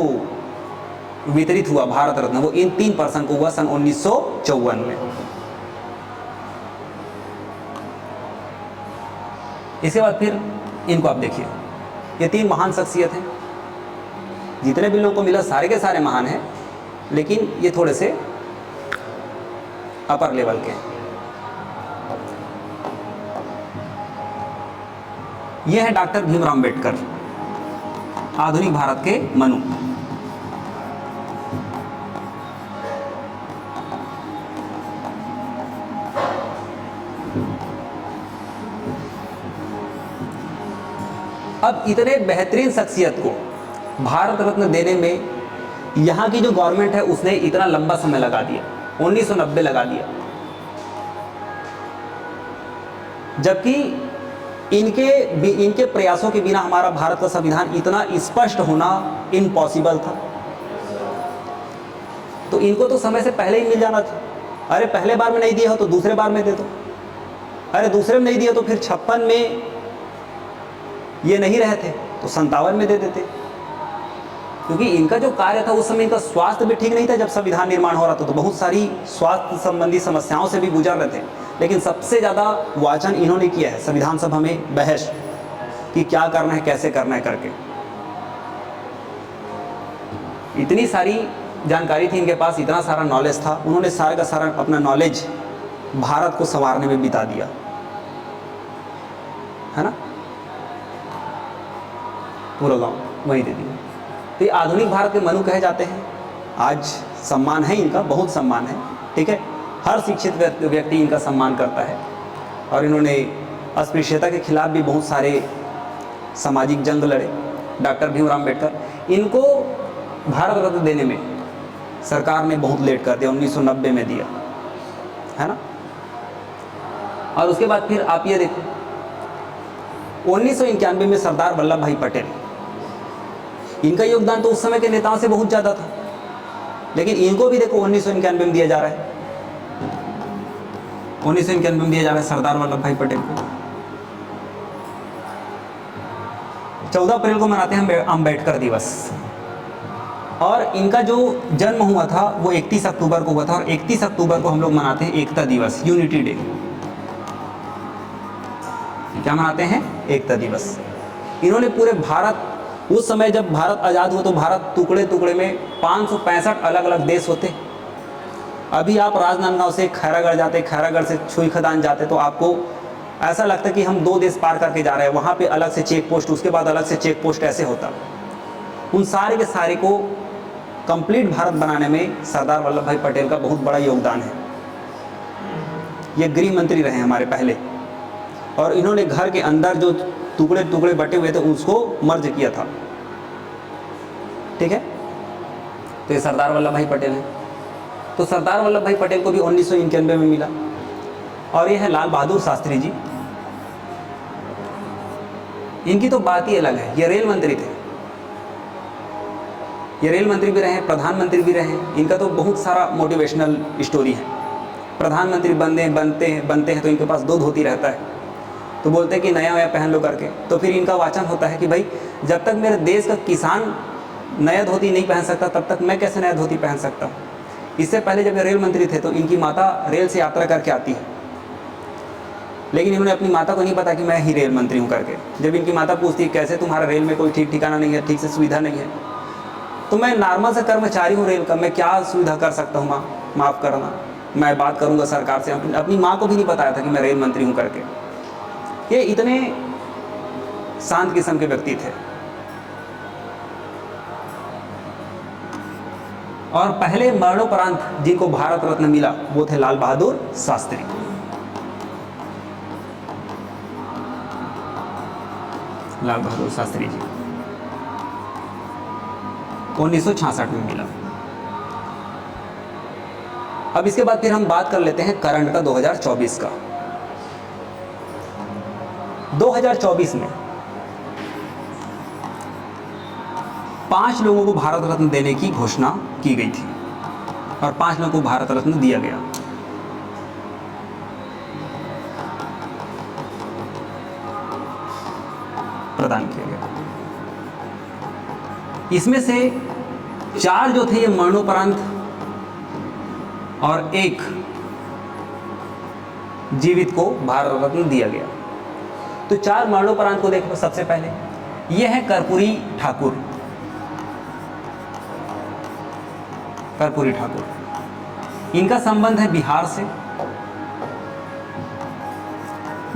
Speaker 1: वितरित हुआ भारत रत्न, वो इन 3 पर्सन को हुआ सन 1954 में। इसके बाद फिर इनको आप देखिए, ये 3 महान शख्सियत हैं। जितने भी लोगों को मिला सारे के सारे महान हैं, लेकिन ये थोड़े से अपर लेवल के हैं। ये है डॉक्टर भीमराव अंबेडकर, आधुनिक भारत के मनु। अब इतने बेहतरीन शख्सियत को भारत रत्न देने में यहाँ की जो गवर्नमेंट है उसने इतना लंबा समय लगा दिया, 1990 लगा दिया, जबकि इनके प्रयासों के बिना हमारा भारत का संविधान इतना स्पष्ट होना इम्पॉसिबल था। तो इनको तो समय से पहले ही मिल जाना था। अरे पहले बार में नहीं दिया हो तो दूसरे बार में दे दो, अरे दूसरे में नहीं दिया तो फिर 56 में ये नहीं रहे थे तो 57 में दे देते, क्योंकि इनका जो कार्य था उस समय इनका स्वास्थ्य भी ठीक नहीं था। जब संविधान निर्माण हो रहा था तो बहुत सारी स्वास्थ्य संबंधी समस्याओं से भी गुजर रहे थे, लेकिन सबसे ज़्यादा वाचन इन्होंने किया है संविधान सभा में, बहस कि क्या करना है कैसे करना है करके। इतनी सारी जानकारी थी इनके पास, इतना सारा नॉलेज था, उन्होंने सारा का सारा अपना नॉलेज भारत को संवारने में बिता दिया, है ना, पूरा गांव वही दे दिया। तो ये आधुनिक भारत के मनु कहे जाते हैं। आज सम्मान है इनका, बहुत सम्मान है, ठीक है, हर शिक्षित व्यक्ति इनका सम्मान करता है। और इन्होंने अस्पृश्यता के खिलाफ भी बहुत सारे सामाजिक जंग लड़े, डॉक्टर भीमराव अंबेडकर। इनको भारत रत्न देने में सरकार ने बहुत लेट कर दिया, 1990 में दिया, है ना। और उसके बाद फिर आप ये देखो 1991 में सरदार वल्लभ भाई पटेल, इनका योगदान तो उस समय के नेताओं से बहुत ज़्यादा था, लेकिन इनको भी देखो 1991 में दिया जा रहा है, 1991 में दिया जा रहा है सरदार वल्लभ भाई पटेल को। 14 अप्रैल को मनाते हैं अम्बेडकर दिवस, और इनका जो जन्म हुआ था वो 31 अक्टूबर को हुआ था, और 31 अक्टूबर को हम लोग मनाते हैं एकता दिवस, यूनिटी डे। क्या मनाते हैं? एकता दिवस। इन्होंने पूरे भारत, उस समय जब भारत आज़ाद हुआ तो भारत टुकड़े टुकड़े में 565 अलग अलग देश होते। अभी आप राजनांदगांव से खैरागढ़ जाते, खैरागढ़ से छुई खदान जाते तो आपको ऐसा लगता है कि हम 2 देश पार करके जा रहे हैं। वहाँ पे अलग से चेक पोस्ट, उसके बाद अलग से चेक पोस्ट, ऐसे होता। उन सारे के सारे को कंप्लीट भारत बनाने में सरदार वल्लभ भाई पटेल का बहुत बड़ा योगदान है। ये गृह मंत्री रहे हमारे पहले, और इन्होंने घर के अंदर जो टुकड़े टुकड़े बटे हुए थे उसको मर्ज किया था, ठीक है। तो ये सरदार वल्लभ भाई पटेल हैं। तो सरदार वल्लभ भाई पटेल को भी 1991 में मिला। और ये है लाल बहादुर शास्त्री जी, इनकी तो बात ही अलग है। ये रेल मंत्री थे, ये रेल मंत्री भी रहे, प्रधानमंत्री भी रहे। इनका तो बहुत सारा मोटिवेशनल स्टोरी है। प्रधानमंत्री बनते हैं तो इनके पास 2 धोती रहता है, तो बोलते हैं कि नया नया पहन लो करके। तो फिर इनका वाचन होता है कि भाई जब तक मेरे देश का किसान नया धोती नहीं पहन सकता तब तक मैं कैसे नया धोती पहन सकता हूँ। इससे पहले जब ये रेल मंत्री थे तो इनकी माता रेल से यात्रा करके आती है, लेकिन इन्होंने अपनी माता को नहीं पता कि मैं ही रेल मंत्री हूँ करके। जब इनकी माता पूछती है कैसे तुम्हारा रेल में कोई ठीक ठिकाना नहीं है, ठीक से सुविधा नहीं है, तो मैं नॉर्मल से कर्मचारी हूँ रेल का, मैं क्या सुविधा कर सकता हूँ माँ, माफ़ करना, मैं बात करूँगा सरकार से। अपनी माँ को भी नहीं बताया था कि मैं रेल मंत्री हूँ करके। ये इतने शांत किस्म के व्यक्ति थे। और पहले मरणोपरांत जिनको भारत रत्न मिला वो थे लाल बहादुर शास्त्री। लाल बहादुर शास्त्री जी 1966 में मिला। अब इसके बाद फिर हम बात कर लेते हैं करंट का, 2024 का। 2024 में 5 लोगों को भारत रत्न देने की घोषणा की गई थी, और 5 लोगों को भारत रत्न दिया गया। प्रदान किया गया। इसमें से 4 जो थे ये मरणोपरांत और 1 जीवित को भारत रत्न दिया गया। तो 4 मरणोपरांत को देखो। सबसे पहले ये है कर्पूरी ठाकुर। कर्पूरी ठाकुर, इनका संबंध है बिहार से।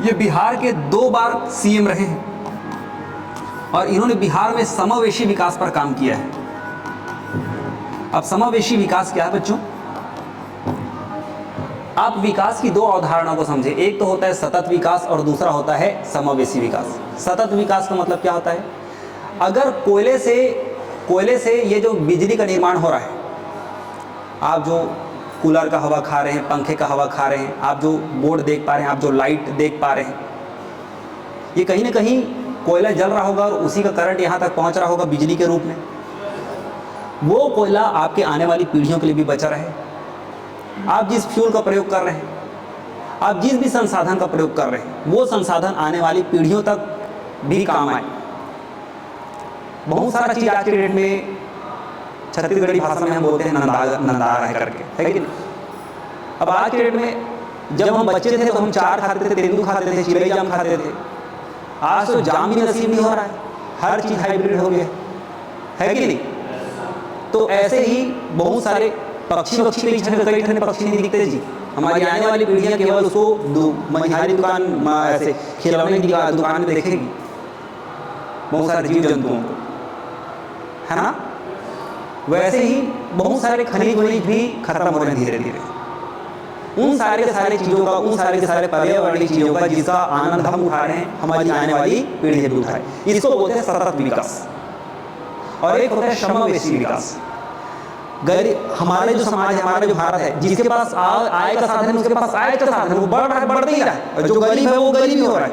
Speaker 1: ये बिहार के 2 बार सीएम रहे हैं और इन्होंने बिहार में समावेशी विकास पर काम किया है। अब समावेशी विकास क्या है बच्चों? आप विकास की 2 अवधारणाओं को समझे। एक तो होता है सतत विकास और दूसरा होता है समावेशी विकास। सतत विकास का मतलब क्या होता है? अगर कोयले से ये जो बिजली का निर्माण हो रहा है, आप जो कूलर का हवा खा रहे हैं, पंखे का हवा खा रहे हैं, आप जो बोर्ड देख पा रहे हैं, आप जो लाइट देख पा रहे हैं, ये कहीं ना कहीं कोयला जल रहा होगा और उसी का करंट यहाँ तक पहुँच रहा होगा बिजली के रूप में। वो कोयला आपके आने वाली पीढ़ियों के लिए भी बचा रहे। आप जिस फ्यूल का प्रयोग कर रहे हैं, आप जिस भी संसाधन का प्रयोग कर रहे हैं, वो संसाधन आने वाली पीढ़ियों तक भी काम आए। बहुत सारा चीज़ आज के डेट में छत्तीसगढ़ी भाषा में हम बोलते हैं नंदा रहा है करके, है कि नहीं? अब आज के डेट में जब हम बच्चे थे तो हम चार खाते थे, तेंदू खाते थे, चिड़ई जाम खाते थे। आज तो जाम भी नसीब नहीं हो रहा है, हर चीज़ हाइब्रिड हो गया है कि नहीं? तो ऐसे ही बहुत सारे पक्षी कई ठंडे पक्षी नहीं दिखते जी। हमारी आने वाली पीढ़ियाँ केवल उसको मनिहारी दुकान, ऐसे खिलौने की दुकान में देखेगी, बहुत सारे जीव जंतुओं को, है ना? वैसे ही बहुत सारे खनिज वनिज भी खत्म हो रहे हैं धीरे धीरे। उन सारे के सारे चीज़ों का, उन सारे के सारे पर्यावरणीय चीज़ों का जिसका आनंद हम उठा रहे हैं, हमारी आने वाली पीढ़ी भी उठाए। इसको बोलते हैं सतत विकास। और एक होता है समावेशी विकास। हमारे जो समाज है, हमारा जो भारत है, जिसके पास आय का साधन है, उसके पास आय का साधन है, वो बढ़ रहा है, बढ़ नहीं रहा है। और जो गरीब है वो गरीब ही हो रहा है,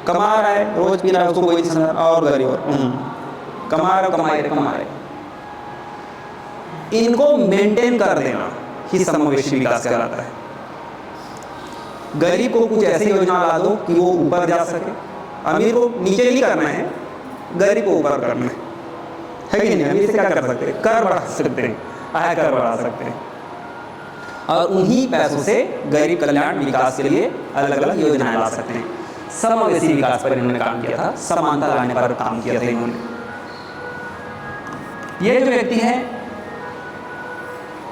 Speaker 1: कमा रहा है, रोज पी रहा है, उसको कोई नहीं समझ, और गरीब और कमा रहे। इनको मेंटेन कर देना ही समावेशी विकास कहलाता है। गरीब को कुछ ऐसी योजना ला दो कि वो ऊपर जा सके। अमीर को नीचे नहीं करना है, गरीब को ऊपर करना है कि नहीं? अमीर से क्या कर सकते हैं? कर बढ़ा सकते हैं, आयकर बढ़ा सकते हैं, और उन्हीं पैसों से गरीब कल्याण विकास के लिए अलग अलग योजनाएं ला सकते हैं। समावेशी विकास पर इन्होंने काम किया था, समानता लाने पर काम किया था इन्होंने। ये जो व्यक्ति है,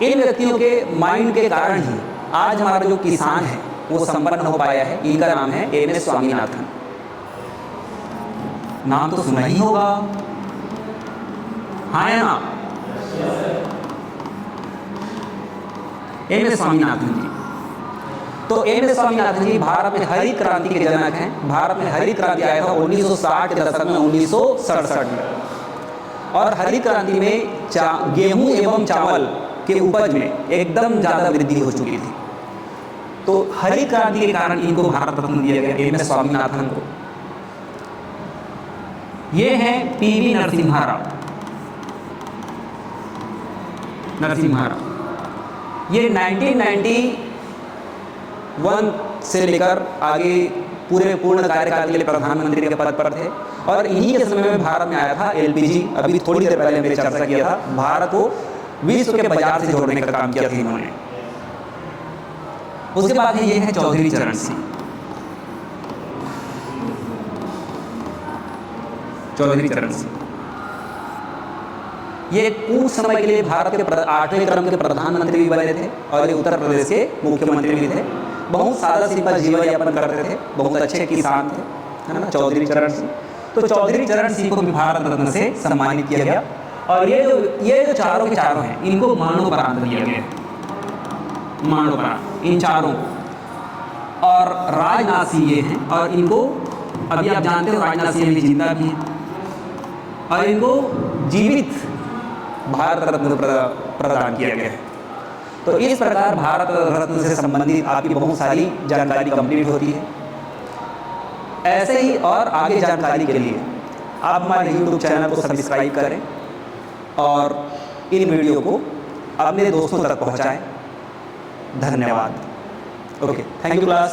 Speaker 1: इन व्यक्तियों के माइंड के कारण ही आज हमारा जो किसान है वो संपन्न हो पाया है। इनका नाम है एम.एस. स्वामीनाथन। नाम तो सुना ही होगा, हाँ या ना? एम.एस. स्वामीनाथन जी। तो एम.एस. स्वामीनाथन जी भारत में हरित क्रांति के जनक हैं। भारत में हरित क्रांति आया था 1960 के दशक में, 1967 में। और हरित क्रांति में गेहूं एवं चावल के उपज में एकदम ज़्यादा वृद्धि हो चुकी थी। तो हरित क्रांति के कारण इनको भारत रत्न दिया गया, एम.एस. स्वामीनाथन को। ये हैं पी.वी. नरसिम्हा राव। ये 1991 से लेकर आगे पूरे पूर्ण कार्यकाल के लिए प्रधानमंत्री के पद पर थे। और इन्हीं के समय में भारत में आया था एलपीजी। अभी थोड़ी देर पहले मैंने चर्चा किया था, भारत को विश्व के बाजार से जोड़ने का काम किया था इन्होंने। उसके बाद ये है चौधरी चरण सिंह। चौधरी चरण सिंह ये कुछ समय के लिए भारत के 8वें क्रम के प्रधानमंत्री भी बने थे और ये उत्तर प्रदेश के मुख्यमंत्री भी थे। बहुत सादा सिंपल जीवन यापन करते थे, बहुत अच्छे किसान थे, है ना, चौधरी चरण सिंह। तो चौधरी चरण सिंह को भी भारत रत्न से सम्मानित किया गया। और ये जो चारों के चारों हैं, इनको मरणोपरांत दिया गया, मरणोपरांत इन चारों को। और राजनाथ सिंह ये हैं, और इनको अभी आप जानते हो राजनाथ सिंह अभी जिंदा भी हैं, और इनको जीवित भारत रत्न प्रदान किया गया है। तो इस प्रकार भारत रत्न से संबंधित आपकी बहुत सारी जानकारी कंप्लीट होती है। ऐसे ही और आगे जानकारी के लिए आप हमारे YouTube चैनल को सब्सक्राइब करें और इन वीडियो को अपने दोस्तों तक पहुंचाएं। धन्यवाद। Okay, thank you class.